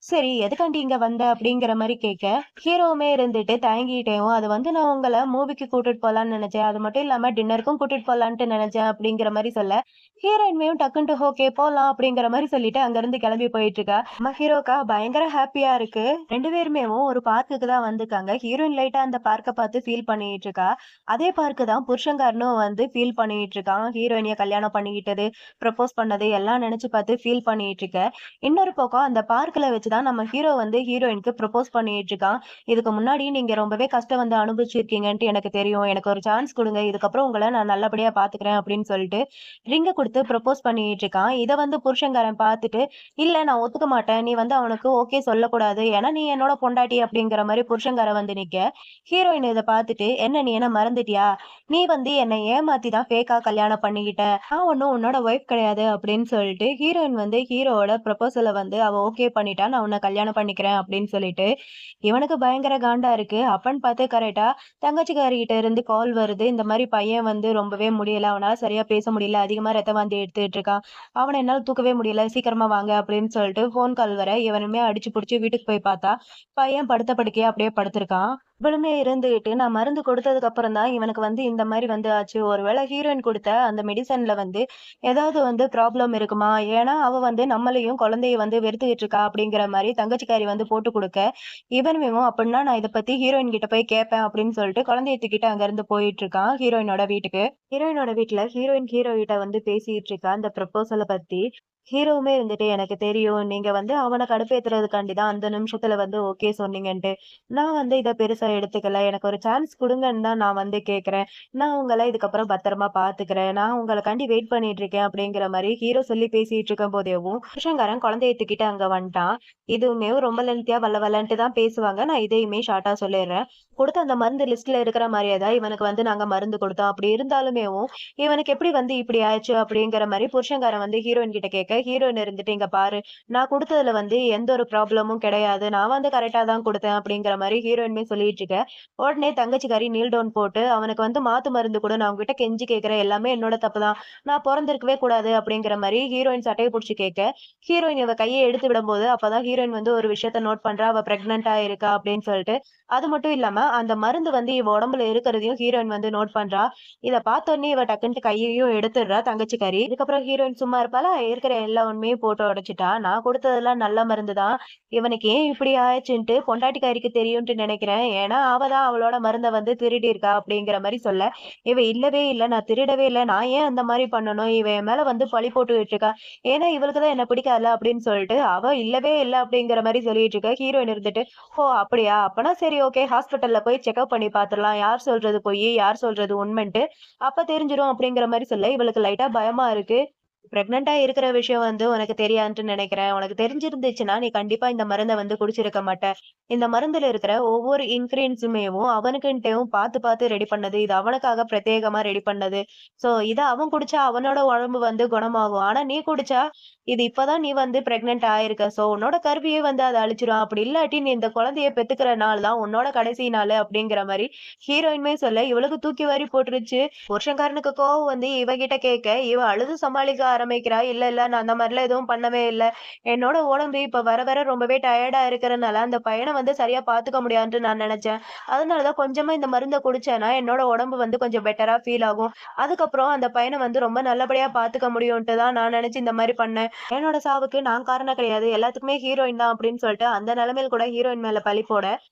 சரி எதுக்காண்டி இங்க வந்த அப்படிங்கிற மாதிரி கேட்க, ஹீரோவுமே இருந்துட்டு தயங்கிட்டேவும் அது வந்து நான் உங்களை மூவிக்கு கூட்டிட்டு போலான்னு நினைச்சேன், அது மட்டும் இல்லாம டின்னருக்கும் கூட்டிட்டு போலான்ட்டு நினைச்சேன் அப்படிங்கிற மாதிரி சொல்ல, ஹீரோயின்மையும் டக்குன்ட்டு ஓகே போலாம் அப்படிங்கிற மாதிரி சொல்லிட்டு அங்க இருந்து கிளம்பி போயிட்டு இருக்கா. நம்ம ஹீரோக்கா பயங்கர ஹாப்பியா இருக்கு. 2 பேருமே ஒரு பார்க்குக்கு தான் வந்திருக்காங்க. ஹீரோயின் லைட்டா அந்த பார்க்க பார்த்து ஃபீல் பண்ணிட்டு இருக்கா. அதே பார்க்கு தான் புருஷன்காரனும் வந்து ஃபீல் பண்ணிட்டு இருக்கான். ஹீரோயினிய கல்யாணம் பண்ணிக்கிட்டது, ப்ரப்போஸ் பண்ணது எல்லாம் நினைச்சு பார்த்து ஃபீல் பண்ணிட்டு இருக்க. இன்னொரு பக்கம் அந்த பார்க்ல வச்சுதான் நம்ம ஹீரோ வந்து ஹீரோயினுக்கு ப்ரப்போஸ் பண்ணிட்டு இருக்கான். இதுக்கு முன்னாடி நீங்க ரொம்பவே கஷ்டம் வந்து அனுபவிச்சிருக்கீங்கன்ட்டு எனக்கு தெரியும். எனக்கு ஒரு சான்ஸ் கொடுங்க. இதுக்கப்புறம் உங்களை நான் நல்லபடியா பாத்துக்கிறேன் அப்படின்னு சொல்லிட்டு ரிங்க கொடுத்து ப்ரப்போஸ் பண்ணிட்டு இருக்கான். இதை வந்து புருஷன்காரன் பார்த்துட்டு, இல்ல நான் ஒத்துக்க மாட்டேன், நீ வந்து அவனுக்கு ஓகே சொல்லக்கூடாது, ஏன்னா நீ என்னோட பொண்டாட்டி அப்படிங்கிற மாதிரி புருஷன்காரன் வந்து நிக்க, ஹீரோயின் இதை பார்த்துட்டு, என்ன நீ என்ன மறந்துட்டியா, நீ வந்து என்னை ஏமாத்தி தான் ஃபேக்கா கல்யாணம் பண்ணிக்கிட்ட, நான் ஒன்னும் உன்னோட ஒய்ஃப் கிடையாது அப்படின்னு சொல்லிட்டு ஹீரோயின் வந்து ஹீரோவோட ப்ரப்போசலை வந்து அவ ஓகே பண்ணிட்டா, நான் உன்னை கல்யாணம் பண்ணிக்கிறேன் அப்படின்னு சொல்லிட்டு. இவனுக்கு பயங்கர காண்டா இருக்கு. அப்பன்னு பார்த்து கரெக்டா தங்கச்சிக்காரிகிட்ட இருந்து கால் வருது. இந்த மாதிரி பையன் வந்து ரொம்பவே முடியல, அவனால சரியா பேச முடியல, அதிகமா ரத்த வாந்தி எடுத்துட்டு இருக்கான், அவனை என்னால தூக்கவே முடியல, சீக்கிரமா வாங்க அப்படின்னு சொல்லிட்டு போன் கால் வர இவனுமே அடிச்சு புடிச்சு வீட்டுக்கு போய் பார்த்தா பையன் படுத்த படுக்கையா அப்படியே படுத்திருக்கான். இவளுமே இருந்துகிட்டு நான் மருந்து கொடுத்ததுக்கு அப்புறம் தான் இவனுக்கு வந்து இந்த மாதிரி வந்து ஆச்சு, ஒருவேளை ஹீரோயின் கொடுத்த அந்த மெடிசன்ல வந்து ஏதாவது வந்து ப்ராப்ளம் இருக்குமா, ஏன்னா அவ வந்து நம்மளையும் குழந்தைய வந்து வெறுத்துக்கிட்டு இருக்கா அப்படிங்கிற மாதிரி தங்கச்சிக்காரி வந்து போட்டு கொடுக்க, இவனுமே அப்படின்னா நான் இதை பத்தி ஹீரோயின் கிட்ட போய் கேட்பேன் அப்படின்னு சொல்லிட்டு குழந்தைய தூக்கிட்டு அங்க இருந்து போயிட்டு இருக்கான் ஹீரோயினோட வீட்டுக்கு. ஹீரோயினோட வீட்டுல ஹீரோயின் ஹீரோ கிட்ட வந்து பேசிட்டு இருக்கா அந்த ப்ரப்போசலை பத்தி. ஹீரோவுமே இருந்துட்டு எனக்கு தெரியும் நீங்க வந்து அவனை கடுப்பேத்துறதுக்காண்டி தான் அந்த நிமிஷத்துல வந்து ஓகே சொன்னீங்கன்ட்டு, நான் வந்து இதை பெருசா எடுத்துக்கல, எனக்கு ஒரு சான்ஸ் கொடுங்கன்னு தான் நான் வந்து கேக்குறேன், நான் உங்களை இதுக்கப்புறம் பத்திரமா பாத்துக்கிறேன், நான் உங்களுக்காண்டி வெயிட் பண்ணிட்டு இருக்கேன் அப்படிங்கிற மாதிரி ஹீரோ சொல்லி பேசிட்டு இருக்கும் போதேவும் புருஷன்காரன் குழந்தைய தூக்கிட்டு அங்க வந்துட்டான். இதுவுமே ரொம்ப லென்த்தியா வல்ல வல்லன்ட்டு தான் பேசுவாங்க, நான் இதையுமே ஷார்ட்டா சொல்லிடுறேன். கொடுத்த அந்த மருந்து லிஸ்ட்ல இருக்கிற மாதிரியே தான் இவனுக்கு வந்து நாங்க மருந்து கொடுத்தோம், அப்படி இருந்தாலுமே இவனுக்கு எப்படி வந்து இப்படி ஆயிடுச்சு அப்படிங்கிற மாதிரி புருஷன்காரன் வந்து ஹீரோயின் கிட்ட கேட்க, ஹீரோயின் இருந்துட்டு இங்க பாரு, நான் கொடுத்ததுல வந்து எந்த ஒரு ப்ராப்ளமும் கிடையாது, நான் வந்து கரெக்டா தான் கொடுத்தேன் அப்படிங்கிற மாதிரி ஹீரோயின்மே சொல்லிட்டு இருக்க. உடனே தங்கச்சிக்காரி நீல் டவுன் போட்டு அவனுக்கு வந்து மாத்து மருந்து கூட, நான் உங்ககிட்ட கெஞ்சி கேட்கிறேன், எல்லாமே என்னோட தப்பு தான், நான் பிறந்திருக்கவே கூடாது அப்படிங்கிற மாதிரி ஹீரோயின் சட்டையை பிடிச்சி கேட்க, ஹீரோயின் இவ கையை எடுத்து விடும்போது அப்பதான் ஹீரோயின் வந்து ஒரு விஷயத்த நோட் பண்றா, அவ பிரெக்னெண்டா இருக்கா அப்படின்னு சொல்லிட்டு. அது மட்டும் இல்லாம அந்த மருந்து வந்து இவ உடம்புல இருக்கிறதையும் ஹீரோயின் வந்து நோட் பண்றா. இத பார்த்தோன்னே இவ டக்குன்ட்டு கையையும் எடுத்துடுறா தங்கச்சிக்காரி. இதுக்கப்புறம் ஹீரோயின் சும்மா இருப்பாளா, இருக்கிற எல்லா உண்மையும் போட்டு உடைச்சுட்டா. நான் கொடுத்ததெல்லாம் நல்ல மருந்து தான். இவனுக்கு ஏன் இப்படி ஆச்சுன்ட்டு பொண்டாட்டிக்காரிக்கு தெரியும்ட்டு நினைக்கிறேன். ஏன்னா அவ தான் அவளோட மருந்த வந்து திருடி இருக்கா அப்படிங்கிற மாரி சொல்ல, இவ இல்லவே இல்ல, நான் திருடவே இல்ல. நான் ஏன் அந்த மாரி பண்ணணும்? இவ என் மேல வந்து பழி போட்டுட்டு இருக்கா. ஏன்னா இவளுக்கு தான் என்ன பிடிக்காதுல்ல அப்படின்னு சொல்லிட்டு, அவ இல்லவே இல்ல அப்படிங்கிற மாரி சொல்லிட்டு இருக்க. ஹீரோயின் இருந்துட்டு, ஓ! அப்படியா? அப்பன்னா சரி ஓகே. ஹாஸ்பிட்டல்ல போய் செக்கப் பண்ணி பார்த்துரலாம். யார் சொல்றது பொய்யி, யார் சொல்றது உண்மைன்ட்டு அப்ப தெரிஞ்சிரும் அப்படிங்கிற மாரி சொல்ல, இவளுக்கு லைட்டா பயமா இருக்கு. பிரெக்னன்ட்டா இருக்கிற விஷயம் வந்து உனக்கு தெரியாதுன்ட்டு நினைக்கிறேன். உனக்கு தெரிஞ்சிருந்துச்சுன்னா, நீ கண்டிப்பா இந்த மருந்த வந்து குடிச்சிருக்க மாட்ட. இந்த மருந்துல இருக்கிற ஒவ்வொரு இன்கிரீடியன்ட்ஸுமேவும் அவனுக்குன்ட்டேவும் பார்த்து, பார்த்து ரெடி பண்ணது. இது அவனுக்காக பிரத்யேகமா ரெடி பண்ணது. ஸோ இத அவன் குடிச்சா அவனோட உடம்பு வந்து குணமாகும். ஆனா நீ குடிச்சா, இது இப்பதான் நீ வந்து பிரெக்னன்ட் ஆயிருக்க. ஸோ உன்னோட கருவையே வந்து அத அழிச்சிரும். அப்படி இல்லாட்டி நீ இந்த குழந்தைய பெத்துக்கிற நாள் தான் உன்னோட கடைசி நாளு அப்படிங்கிற மாரி ஹீரோயினுமே சொல்ல, இவளுக்கு தூக்கி வாரி போட்டுருச்சு. புருஷன்காரனுக்கு கோவம் வந்து இவகிட்ட கேட்க, இவ அழுது சமாளிக்க ஆரம்பிக்கிறா. இல்ல, இல்ல நான் அந்த மாரிலாம் எதுவும் பண்ணவே இல்ல. என்னோட உடம்பு இப்ப வர வர ரொம்பவே டயர்டா இருக்கறனால, அந்த பையன வந்து சரியா பாத்துக்க முடியாதுன்ட்டு நான் நெனச்சேன். அதனால தான் கொஞ்சமா இந்த மருந்த குடிச்சேன்னா, என்னோட உடம்பு வந்து கொஞ்சம் பெட்டரா ஃபீல் ஆகும். அதுக்கப்புறம் அந்த பையன வந்து ரொம்ப நல்லபடியா பாத்துக்க முடியும்ன்ட்டு தான் நான் நெனச்சு இந்த மாரி பண்ணேன். என்னோட சாவுக்கு நான் காரணம் கிடையாது. எல்லாத்துக்குமே ஹீரோயின் தான் அப்படின்னு சொல்லிட்டு, அந்த நிலைமையில கூட ஹீரோயின் மேல பழி போட,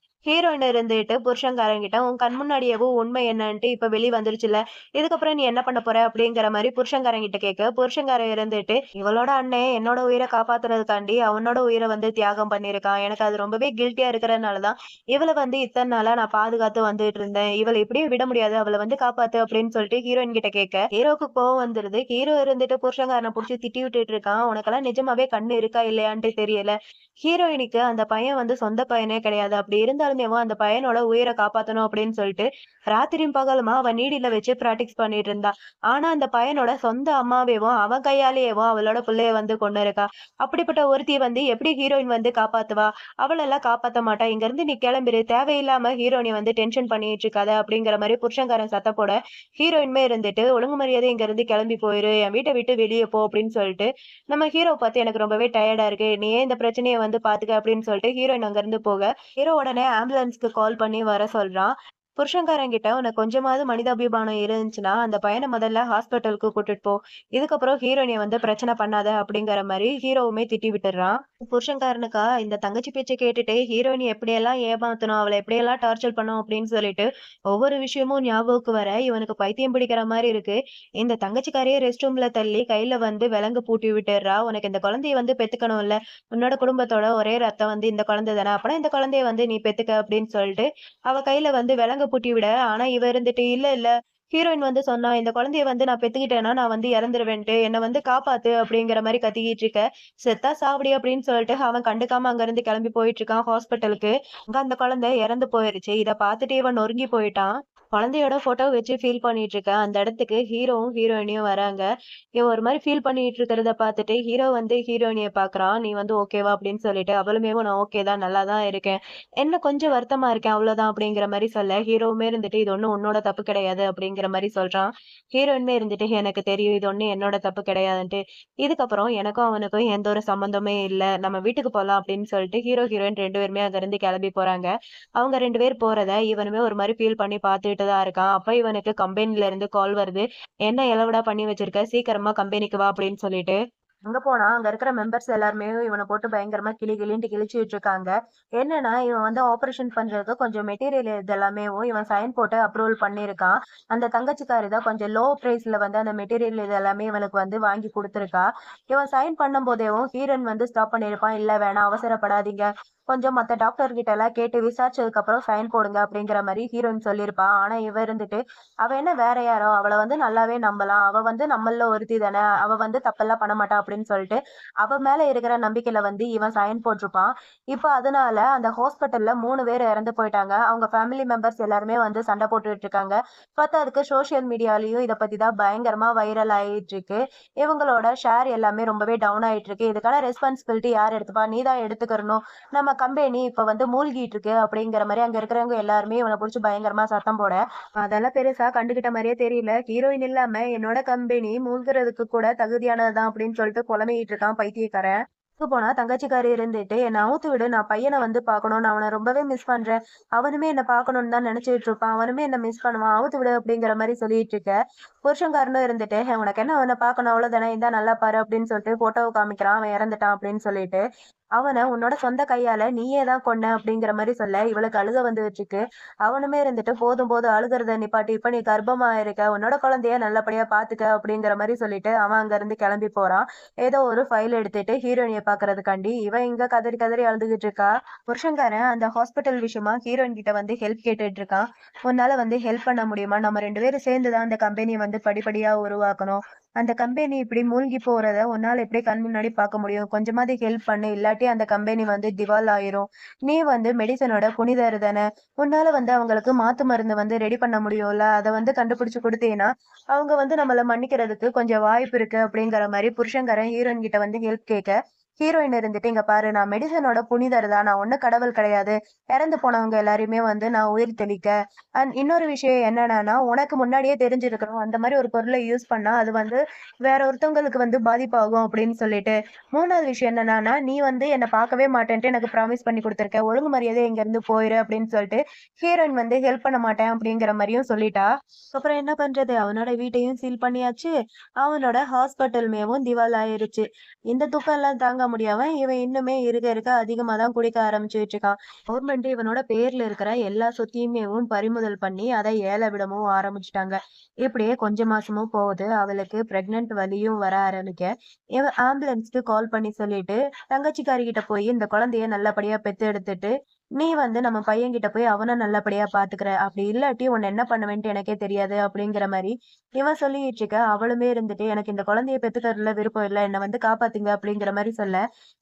ஹீரோயின் இருந்துட்டு புருஷன்காரன்கிட்ட, "உன் கண் முன்னாடியேவும் உண்மை என்னன்ட்டு இப்ப வெளிய வந்துருச்சுல்ல. இதுக்கப்புறம் நீ என்ன பண்ண போற?" அப்படிங்கிற மாரி புருஷன்காரன்கிட்ட கேட்க, புருஷன்காரன் இருந்துட்டு, "இவளோட அண்ணன் என்னோட உயிர காப்பாத்துறதுக்காண்டி அவனோட உயிர வந்து தியாகம் பண்ணியிருக்கான். எனக்கு அது ரொம்பவே கில்ட்டியா இருக்கிறதுனால தான், இவள வந்து இத்தன நாளா நான் பாதுகாத்து வந்துட்டு இருந்தேன். இவள இப்படியே விட முடியாது. அவள வந்து காப்பாத்து." அப்படின்னு சொல்லிட்டு ஹீரோயின் கிட்ட கேட்க, ஹீரோவுக்கு கோவம் வந்துருது. ஹீரோ இருந்துட்டு புருஷன்காரன புடிச்சு திட்டி விட்டுட்டு இருக்கான். "உனக்கெல்லாம் நிஜமாவே கண்ணு இருக்கா இல்லையான்ட்டு தெரியல." ஹீரோயினுக்கு அந்த பையன் வந்து சொந்த பையனே கிடையாது. அப்படி இருந்தாலுமேவும் அந்த பையனோட உயிர காப்பாத்தணும் அப்படின்னு சொல்லிட்டு, ராத்திரியும் பகலுமா அவ நீடில வச்சு பிராக்டிஸ் பண்ணிட்டு இருந்தா. ஆனா அந்த பையனோட சொந்த அம்மாவேவும் அவன் கையாலேயேவும் அவளோட புள்ளைய வந்து கொன்னு இருக்கா. அப்படிப்பட்ட ஒருத்திய வந்து எப்படி ஹீரோயின் வந்து காப்பாத்துவா? அவளெல்லாம் காப்பாத்த மாட்டா. இங்கருந்து நீ கிளம்பிரு. தேவையில்லாம ஹீரோயின வந்து டென்ஷன் பண்ணிட்டு இருக்காத அப்படிங்கிற மாரி புருஷன்காரன் சத்தம் போட, ஹீரோயினுமே இருந்துட்டு, "ஒழுங்கு மரியாதையா இங்கருந்து கிளம்பி போயிரு. என் வீட்ட விட்டு வெளிய போ" அப்படின்னு சொல்லிட்டு, நம்ம ஹீரோவ பார்த்து எனக்கு ரொம்பவே டயர்டா இருக்கு. நீ ஏன் இந்த பிரச்சனைய வந்து பார்த்துக்க அப்படின்னு சொல்லிட்டு ஹீரோயின் அங்கிருந்து போக, ஹீரோ உடனே ஆம்புலன்ஸ்க்கு கால் பண்ணி வர சொல்றான். புருஷன்காரன்கிட்ட உனக்கு கொஞ்சமாவது மனிதாபிமானம் இருந்துச்சுன்னா, அந்த பையன முதல்ல ஹாஸ்பிட்டலுக்கு கூட்டிட்டு போ. இதுக்கப்புறம் ஹீரோயினிய வந்து பிரச்சனை பண்ணாத அப்படிங்கிற மாரி ஹீரோவுமே திட்டி விட்டுர்றான். புருஷன்காரனுக்கா இந்த தங்கச்சி பேச்ச கேட்டுட்டு ஹீரோயினி எப்படியெல்லாம் ஏமாத்தணும், அவள எப்படியெல்லாம் டார்ச்சர் பண்ணணும் அப்படின்னு சொல்லிட்டு ஒவ்வொரு விஷயமும் ஞாபகத்துக்கு வர இவனுக்கு பைத்தியம் பிடிக்கிற மாரி இருக்கு. இந்த தங்கச்சிக்காரியே ரெஸ்ட் ரூம்ல தள்ளி கையில வந்து விலங்கு பூட்டி விட்டுர்றா. உனக்கு இந்த குழந்தைய வந்து பெத்துக்கணும்ல. உன்னோட குடும்பத்தோட ஒரே ரத்தம் வந்து இந்த குழந்தை தானே. அப்பனா இந்த குழந்தைய வந்து நீ பெத்துக்க அப்படின்னு சொல்லிட்டு, அவ கையில வந்து விலங்க பூட்டி விட, ஆனா இவ இருந்துட்டு இல்ல, இல்ல. ஹீரோயின் வந்து சொன்னா, "இந்த குழந்தைய வந்து நான் பெத்துக்கிட்டேன்னா, நான் வந்து இறந்துருவேன்ட்டு. என்ன வந்து காப்பாத்து" அப்படிங்கிற மாரி கத்திக்கிட்டு இருக்க. "செத்தா சாவடி" அப்படின்னு சொல்லிட்டு அவன் கண்டுக்காம அங்கிருந்து கிளம்பி போயிட்டு இருக்கான் ஹாஸ்பிட்டலுக்கு. அங்க அந்த குழந்தை இறந்து போயிருச்சு. இத பார்த்துட்டு இவன் நொறுங்கி போயிட்டான். குழந்தையோட ஃபோட்டோ வச்சு ஃபீல் பண்ணிட்டு இருக்க. அந்த இடத்துக்கு ஹீரோவும், ஹீரோயினியும் வராங்க. இவன் ஒரு மாரி ஃபீல் பண்ணிட்டு இருக்கிறத பார்த்துட்டு, ஹீரோ வந்து ஹீரோயினிய பார்க்குறான். "நீ வந்து ஓகேவா?" அப்படின்னு சொல்லிட்டு. அவளுமேவும் "நான் ஓகே தான். நல்லா தான் இருக்கேன். என்ன கொஞ்சம் வருத்தமா இருக்கேன். அவ்வளோதான்." அப்படிங்கிற மாரி சொல்ல, ஹீரோவுமே இருந்துட்டு, "இது ஒண்ணும் உன்னோட தப்பு கிடையாது." அப்படிங்கிற மாரி சொல்றான். ஹீரோயினுமே இருந்துட்டு, "எனக்கு தெரியும். இது ஒண்ணும் என்னோட தப்பு கிடையாதுன்ட்டு. இதுக்கப்புறம் எனக்கும் அவனுக்கும் எந்த ஒரு சம்மந்தமே இல்ல. நம்ம வீட்டுக்கு போலாம்." அப்படின்னு சொல்லிட்டு ஹீரோ, ஹீரோயின் 2 பேருமே அங்கிருந்து கிளம்பி போறாங்க. அவங்க 2 பேர் போறத இவனுமே ஒரு மாரி ஃபீல் பண்ணி பார்த்துட்டு தான் இருக்கான். அப்ப இவனுக்கு கம்பெனில இருந்து கால் வருது. "என்ன எளவுடா பண்ணி வச்சிருக்க? சீக்கிரமா கம்பெனிக்கு வா" அப்படின்னு சொல்லிட்டு. அங்க போனா, அங்க இருக்கிற மெம்பர்ஸ் எல்லாருமே இவன போட்டு பயங்கரமா கிளி கிளின்ட்டு கிழிச்சுட்டு இருக்காங்க. என்னன்னா, இவன் வந்து ஆப்பரேஷன் பண்றதுக்கு கொஞ்சம் மெட்டீரியல் இது எல்லாமேவும் இவன் சைன் போட்டு அப்ரூவல் பண்ணியிருக்கான். அந்த தங்கச்சிக்காரி தான் கொஞ்சம் லோ பிரைஸ்ல வந்து அந்த மெட்டீரியல் இது எல்லாமே இவனுக்கு வந்து வாங்கி குடுத்துருக்கா. இவன் சைன் பண்ணும்போதேவும் ஹீரோயின் வந்து ஸ்டாப் பண்ணியிருப்பான். "இல்ல வேணாம், அவசரப்படாதீங்க. கொஞ்சம் மத்த டாக்டர் கிட்ட எல்லாம் கேட்டு விசாரிச்சதுக்கு அப்புறம் சைன் போடுங்க" அப்படிங்கிற மாரி ஹீரோயின் சொல்லியிருப்பா. ஆனா இவ இருந்துட்டு, "அவ என்ன வேற யாரோ? அவள வந்து நல்லாவே நம்பலாம். அவ வந்து நம்மள்ல ஒருத்தி தானே. அவ வந்து தப்பெல்லாம் பண்ண மாட்டா" அப்படின்னு சொல்லிட்டு, அவ மேல இருக்கிற நம்பிக்கையில வந்து இவன் சைன் போட்டிருப்பான். இப்ப அதனால அந்த ஹாஸ்பிட்டல்ல 3 பேர் இறந்து போயிட்டாங்க. அவங்க ஃபேமிலி மெம்பர்ஸ் எல்லாருமே வந்து சண்டை போட்டுட்டு இருக்காங்க. பத்தாததுக்கு சோசியல் மீடியாலயும் இத பத்தி தான் பயங்கரமா வைரல் ஆயிட்டு இருக்கு. இவங்களோட ஷேர் எல்லாமே ரொம்பவே டவுன் ஆயிட்டு இருக்கு. இதுக்கான ரெஸ்பான்சிபிலிட்டி யார் எடுத்துப்பா? நீ தான் எடுத்துக்கிறணும். நம்ம கம்பெனி இப்ப வந்து மூழ்கிட்டு இருக்கு அப்படிங்கிற மாரி அங்க இருக்கிறவங்க எல்லாருமே இவன புடிச்சு பயங்கரமா சத்தம் போட, அதெல்லாம் பெருசா கண்டுக்கிட்ட மாரியே தெரியல. ஹீரோயின் இல்லாம என்னோட கம்பெனி மூழ்குறதுக்கு கூட தகுதியானது தான் அப்படின்னு சொல்லிட்டு புலம்பிட்டு இருக்கான் பைத்தியக்காரன். போனா தங்கச்சிக்காரி இருந்துட்டு, "என்ன அவுத்து விடு. நான் பையன வந்து பார்க்கணும். நான் அவன ரொம்பவே மிஸ் பண்றேன். அவனுமே என்ன பார்க்கணும்னு தான் நெனச்சுட்டு இருப்பான். அவனுமே என்ன மிஸ் பண்ணுவான். அவுத்து விடு" அப்படிங்கிற மாரி சொல்லிட்டு இருக்க. புருஷன்காரனும் இருந்துட்டு, "உனக்கு என்ன அவன பார்க்கணும் அவ்வளோதானே. இந்தா நல்லா பாரு" அப்படின்னு சொல்லிட்டு ஃபோட்டோவ காமிக்கிறான். அவன் இறந்துட்டான் அப்படின்னு சொல்லிட்டு. அவன உன்னோட சொந்த கையால நீயே தான் கொன்ன அப்படிங்கிற மாரி சொல்ல, இவளுக்கு அழுக வந்துட்டுருக்கு. அவனுமே இருந்துட்டு, "போதும் போதும் அழுகுறத நிப்பாட்டு. இப்ப நீ கர்ப்பமா இருக்க. உன்னோட குழந்தைய நல்லபடியா பார்த்துக்க" அப்படிங்கிற மாரி சொல்லிட்டு அவன் அங்கருந்து கிளம்பி போறான். ஏதோ ஒரு ஃபைல் எடுத்துட்டு ஹீரோயினிய பார்க்கறதுக்காண்டி, இவ இங்க கதறி கதறி அழுதுகிட்டு இருக்கா. புருஷன்காரன் அந்த ஹாஸ்பிட்டல் விஷயமா ஹீரோயின் கிட்ட வந்து ஹெல்ப் கேட்டுட்டு இருக்கான். "உன்னால வந்து ஹெல்ப் பண்ண முடியுமா? நம்ம 2 பேரும் சேர்ந்து தான் அந்த கம்பெனிய வந்து படிப்படியா உருவாக்கணும். அந்த கம்பெனி இப்படி மூழ்கி போறத உன்னால எப்படி கண் முன்னாடி பார்க்க முடியும்? கொஞ்சமாவது ஹெல்ப் பண்ணு. இல்லாட்டி அந்த கம்பெனி வந்து திவால் ஆயிரும். நீ வந்து மெடிசனோட புனிதர் தானே. உன்னால வந்து அவங்களுக்கு மாத்து மருந்து வந்து ரெடி பண்ண முடியும்ல. அத வந்து கண்டுபிடிச்சு குடுத்தீன்னா, அவங்க வந்து நம்மள மன்னிக்கிறதுக்கு கொஞ்சம் வாய்ப்பு இருக்கு." அப்படிங்கிற மாரி புருஷன்காரன் ஹீரோயின் கிட்ட வந்து ஹெல்ப் கேட்க, ஹீரோயின் இருந்துட்டு, "இங்க பாரு, நான் மெடிசனோட புனிதர் தான். நான் ஒண்ணும் கடவுள் கிடையாது. இறந்து போனவங்க எல்லாரையுமே வந்து நான் உயிர் தெளிக்க. இன்னொரு விஷயம் என்னன்னா, உனக்கு முன்னாடியே தெரிஞ்சிருக்கணும். அந்த மாரி ஒரு பொருள யூஸ் பண்ணா, அது வந்து வேற ஒருத்தவங்களுக்கு வந்து பாதிப்பாகும்" அப்படின்னு சொல்லிட்டு. 3வது விஷயம் என்னன்னா, "நீ வந்து என்ன பார்க்கவே மாட்டேன்ட்டு எனக்கு ப்ராமிஸ் பண்ணி குடுத்துருக்க. ஒழுங்கு மரியாதையா இங்கருந்து போயிரு" அப்படின்னு சொல்லிட்டு ஹீரோயின் வந்து ஹெல்ப் பண்ண மாட்டேன் அப்படிங்கிற மாரியும் சொல்லிட்டா. அப்புறம் என்ன பண்றது? அவனோட வீட்டையும் சீல் பண்ணியாச்சு. அவனோட ஹாஸ்பிட்டலுமேவும் திவால் ஆயிருச்சு. இந்த துக்கம்லாம் தாங்க முடியாம இவன் இன்னுமே இருக்க இருக்க அதிகமா தான் குடிக்க ஆரம்பிச்சுட்டு இருக்கான். கவர்மெண்ட் இவனோட பேர்ல இருக்கிற எல்லா சொத்தையுமேவும் பறிமுதல் பண்ணி அதை ஏல விடவும் ஆரம்பிச்சுட்டாங்க. இப்படியே கொஞ்சம் மாசமும் போகுது. அவளுக்கு பிரெக்னன்ட் வலியும் வர ஆரம்பிக்க, இவன் ஆம்புலன்ஸ்க்கு கால் பண்ணி சொல்லிட்டு, தங்கச்சிக்காரி கிட்ட போய் இந்த குழந்தைய நல்லபடியா பெத்து எடுத்துட்டு, நீ வந்து நம்ம பையன்கிட்ட போய் அவன நல்லபடியா பாத்துக்கிற. அப்படி இல்லாட்டி உன்ன என்ன பண்ணுவேன்ட்டு எனக்கே தெரியாது அப்படிங்கிற மாரி இவன் சொல்லிட்டு இருக்க. அவளுமே இருந்துட்டு, எனக்கு இந்த குழந்தைய பெத்துக்கிறதுல விருப்பம் இல்ல. என்ன வந்து காப்பாத்துங்க அப்படிங்கிற மாரி சொல்ல,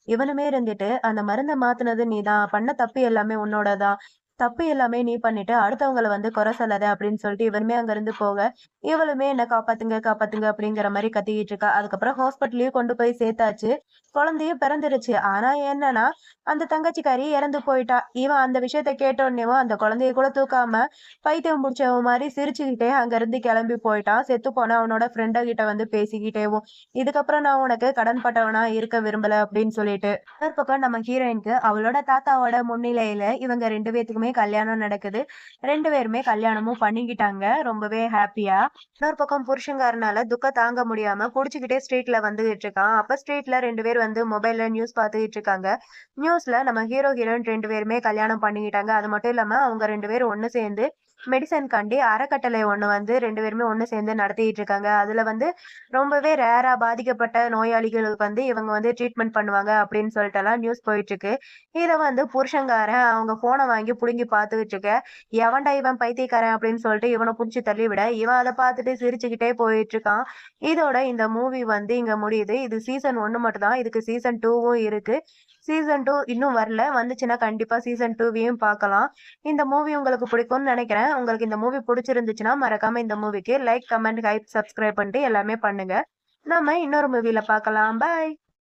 இவனுமே இருந்துட்டு, அந்த மருந்த மாத்துனது நீதான். பண்ண தப்பு எல்லாமே உன்னோட தான். தப்பு எல்லாமே நீ பண்ணிட்டு, அடுத்தவங்கள வந்து குறை சொல்லாத அப்படின்னு சொல்லிட்டு இவனுமே அங்கிருந்து போக, இவளுமே என்ன காப்பாத்துங்க, காப்பாத்துங்க அப்படிங்கிற மாரி கத்திக்கிட்டு இருக்கா. அதுக்கப்புறம் ஹாஸ்பிட்டல்லயும் கொண்டு போய் சேர்த்தாச்சு. குழந்தையும் பிறந்துருச்சு. ஆனா என்னன்னா, அந்த தங்கச்சிக்காரி இறந்து போயிட்டா. இவன் அந்த விஷயத்த கேட்டோன்னேவும் அந்த குழந்தைய கூட தூக்காம, பைத்தியம் புடிச்சவன் மாரி சிரிச்சுக்கிட்டே அங்கிருந்து கிளம்பி போயிட்டான். செத்து போன அவனோட ஃப்ரெண்ட கிட்ட வந்து பேசிக்கிட்டேவும். இதுக்கப்புறம் நான் உனக்கு கடன்பட்டவனா இருக்க விரும்பல அப்படின்னு சொல்லிட்டு. இன்னொரு பக்கம் நம்ம ஹீரோயினுக்கு அவளோட தாத்தாவோட முன்னிலையில இவங்க 2 பேத்துக்குமே கல்யாணம் நடக்குது. 2 பேருமே கல்யாணமும் பண்ணிக்கிட்டாங்க. ரொம்பவே ஹேப்பியா. இன்னொரு பக்கம் புருஷன்காரனால துக்கம் தாங்க முடியாம குடிச்சுக்கிட்டே ஸ்ட்ரீட்ல வந்துகிட்டு இருக்கான். அப்ப ஸ்ட்ரீட்ல 2 பேர் வந்து மொபைல்ல நியூஸ் பார்த்துக்கிட்டு இருக்காங்க. நியூஸ்ல நம்ம ஹீரோ, ஹீரோயின் 2 பேருமே கல்யாணம் பண்ணிக்கிட்டாங்க. அது மட்டும் இல்லாம அவங்க 2 பேரும் ஒண்ணு சேர்ந்து மெடிசன்காண்டி அறக்கட்டளை ஒண்ணு வந்து 2 பேருமே ஒண்ணு சேர்ந்து நடத்திட்டு இருக்காங்க. அதுல வந்து ரொம்பவே ரேரா பாதிக்கப்பட்ட நோயாளிகளுக்கு வந்து இவங்க வந்து ட்ரீட்மெண்ட் பண்ணுவாங்க அப்படின்னு சொல்லிட்டுலாம் நியூஸ் போயிட்டு இருக்கு. இத வந்து புருஷன்காரன் அவங்க போன வாங்கி புடுங்கி பார்த்துக்கிட்டு இருக்க. எவன்டா இவன் பைத்தியக்காரன் அப்படின்னு சொல்லிட்டு இவனை புடிச்சு தள்ளி விட, இவன் அத பார்த்துட்டு சிரிச்சுக்கிட்டே போயிட்டு இருக்கான். இதோட இந்த மூவி வந்து இங்க முடியுது. இது சீசன் 1 மட்டும் தான். இதுக்கு சீசன் 2வும் இருக்கு. சீசன் 2 இன்னும் வரல. வந்துச்சுன்னா கண்டிப்பா சீசன் 2வையும் பார்க்கலாம். இந்த மூவி உங்களுக்கு பிடிக்கும்னு நெனைக்கிறேன். உங்களுக்கு இந்த மூவி புடிச்சிருந்துச்சுன்னா, மறக்காம இந்த மூவிக்கு லைக், கமெண்ட், ஹைப், சப்ஸ்கிரைப் பண்ணிட்டு எல்லாமே பண்ணுங்க. நாம இன்னொரு மூவில பார்க்கலாம். பாய்.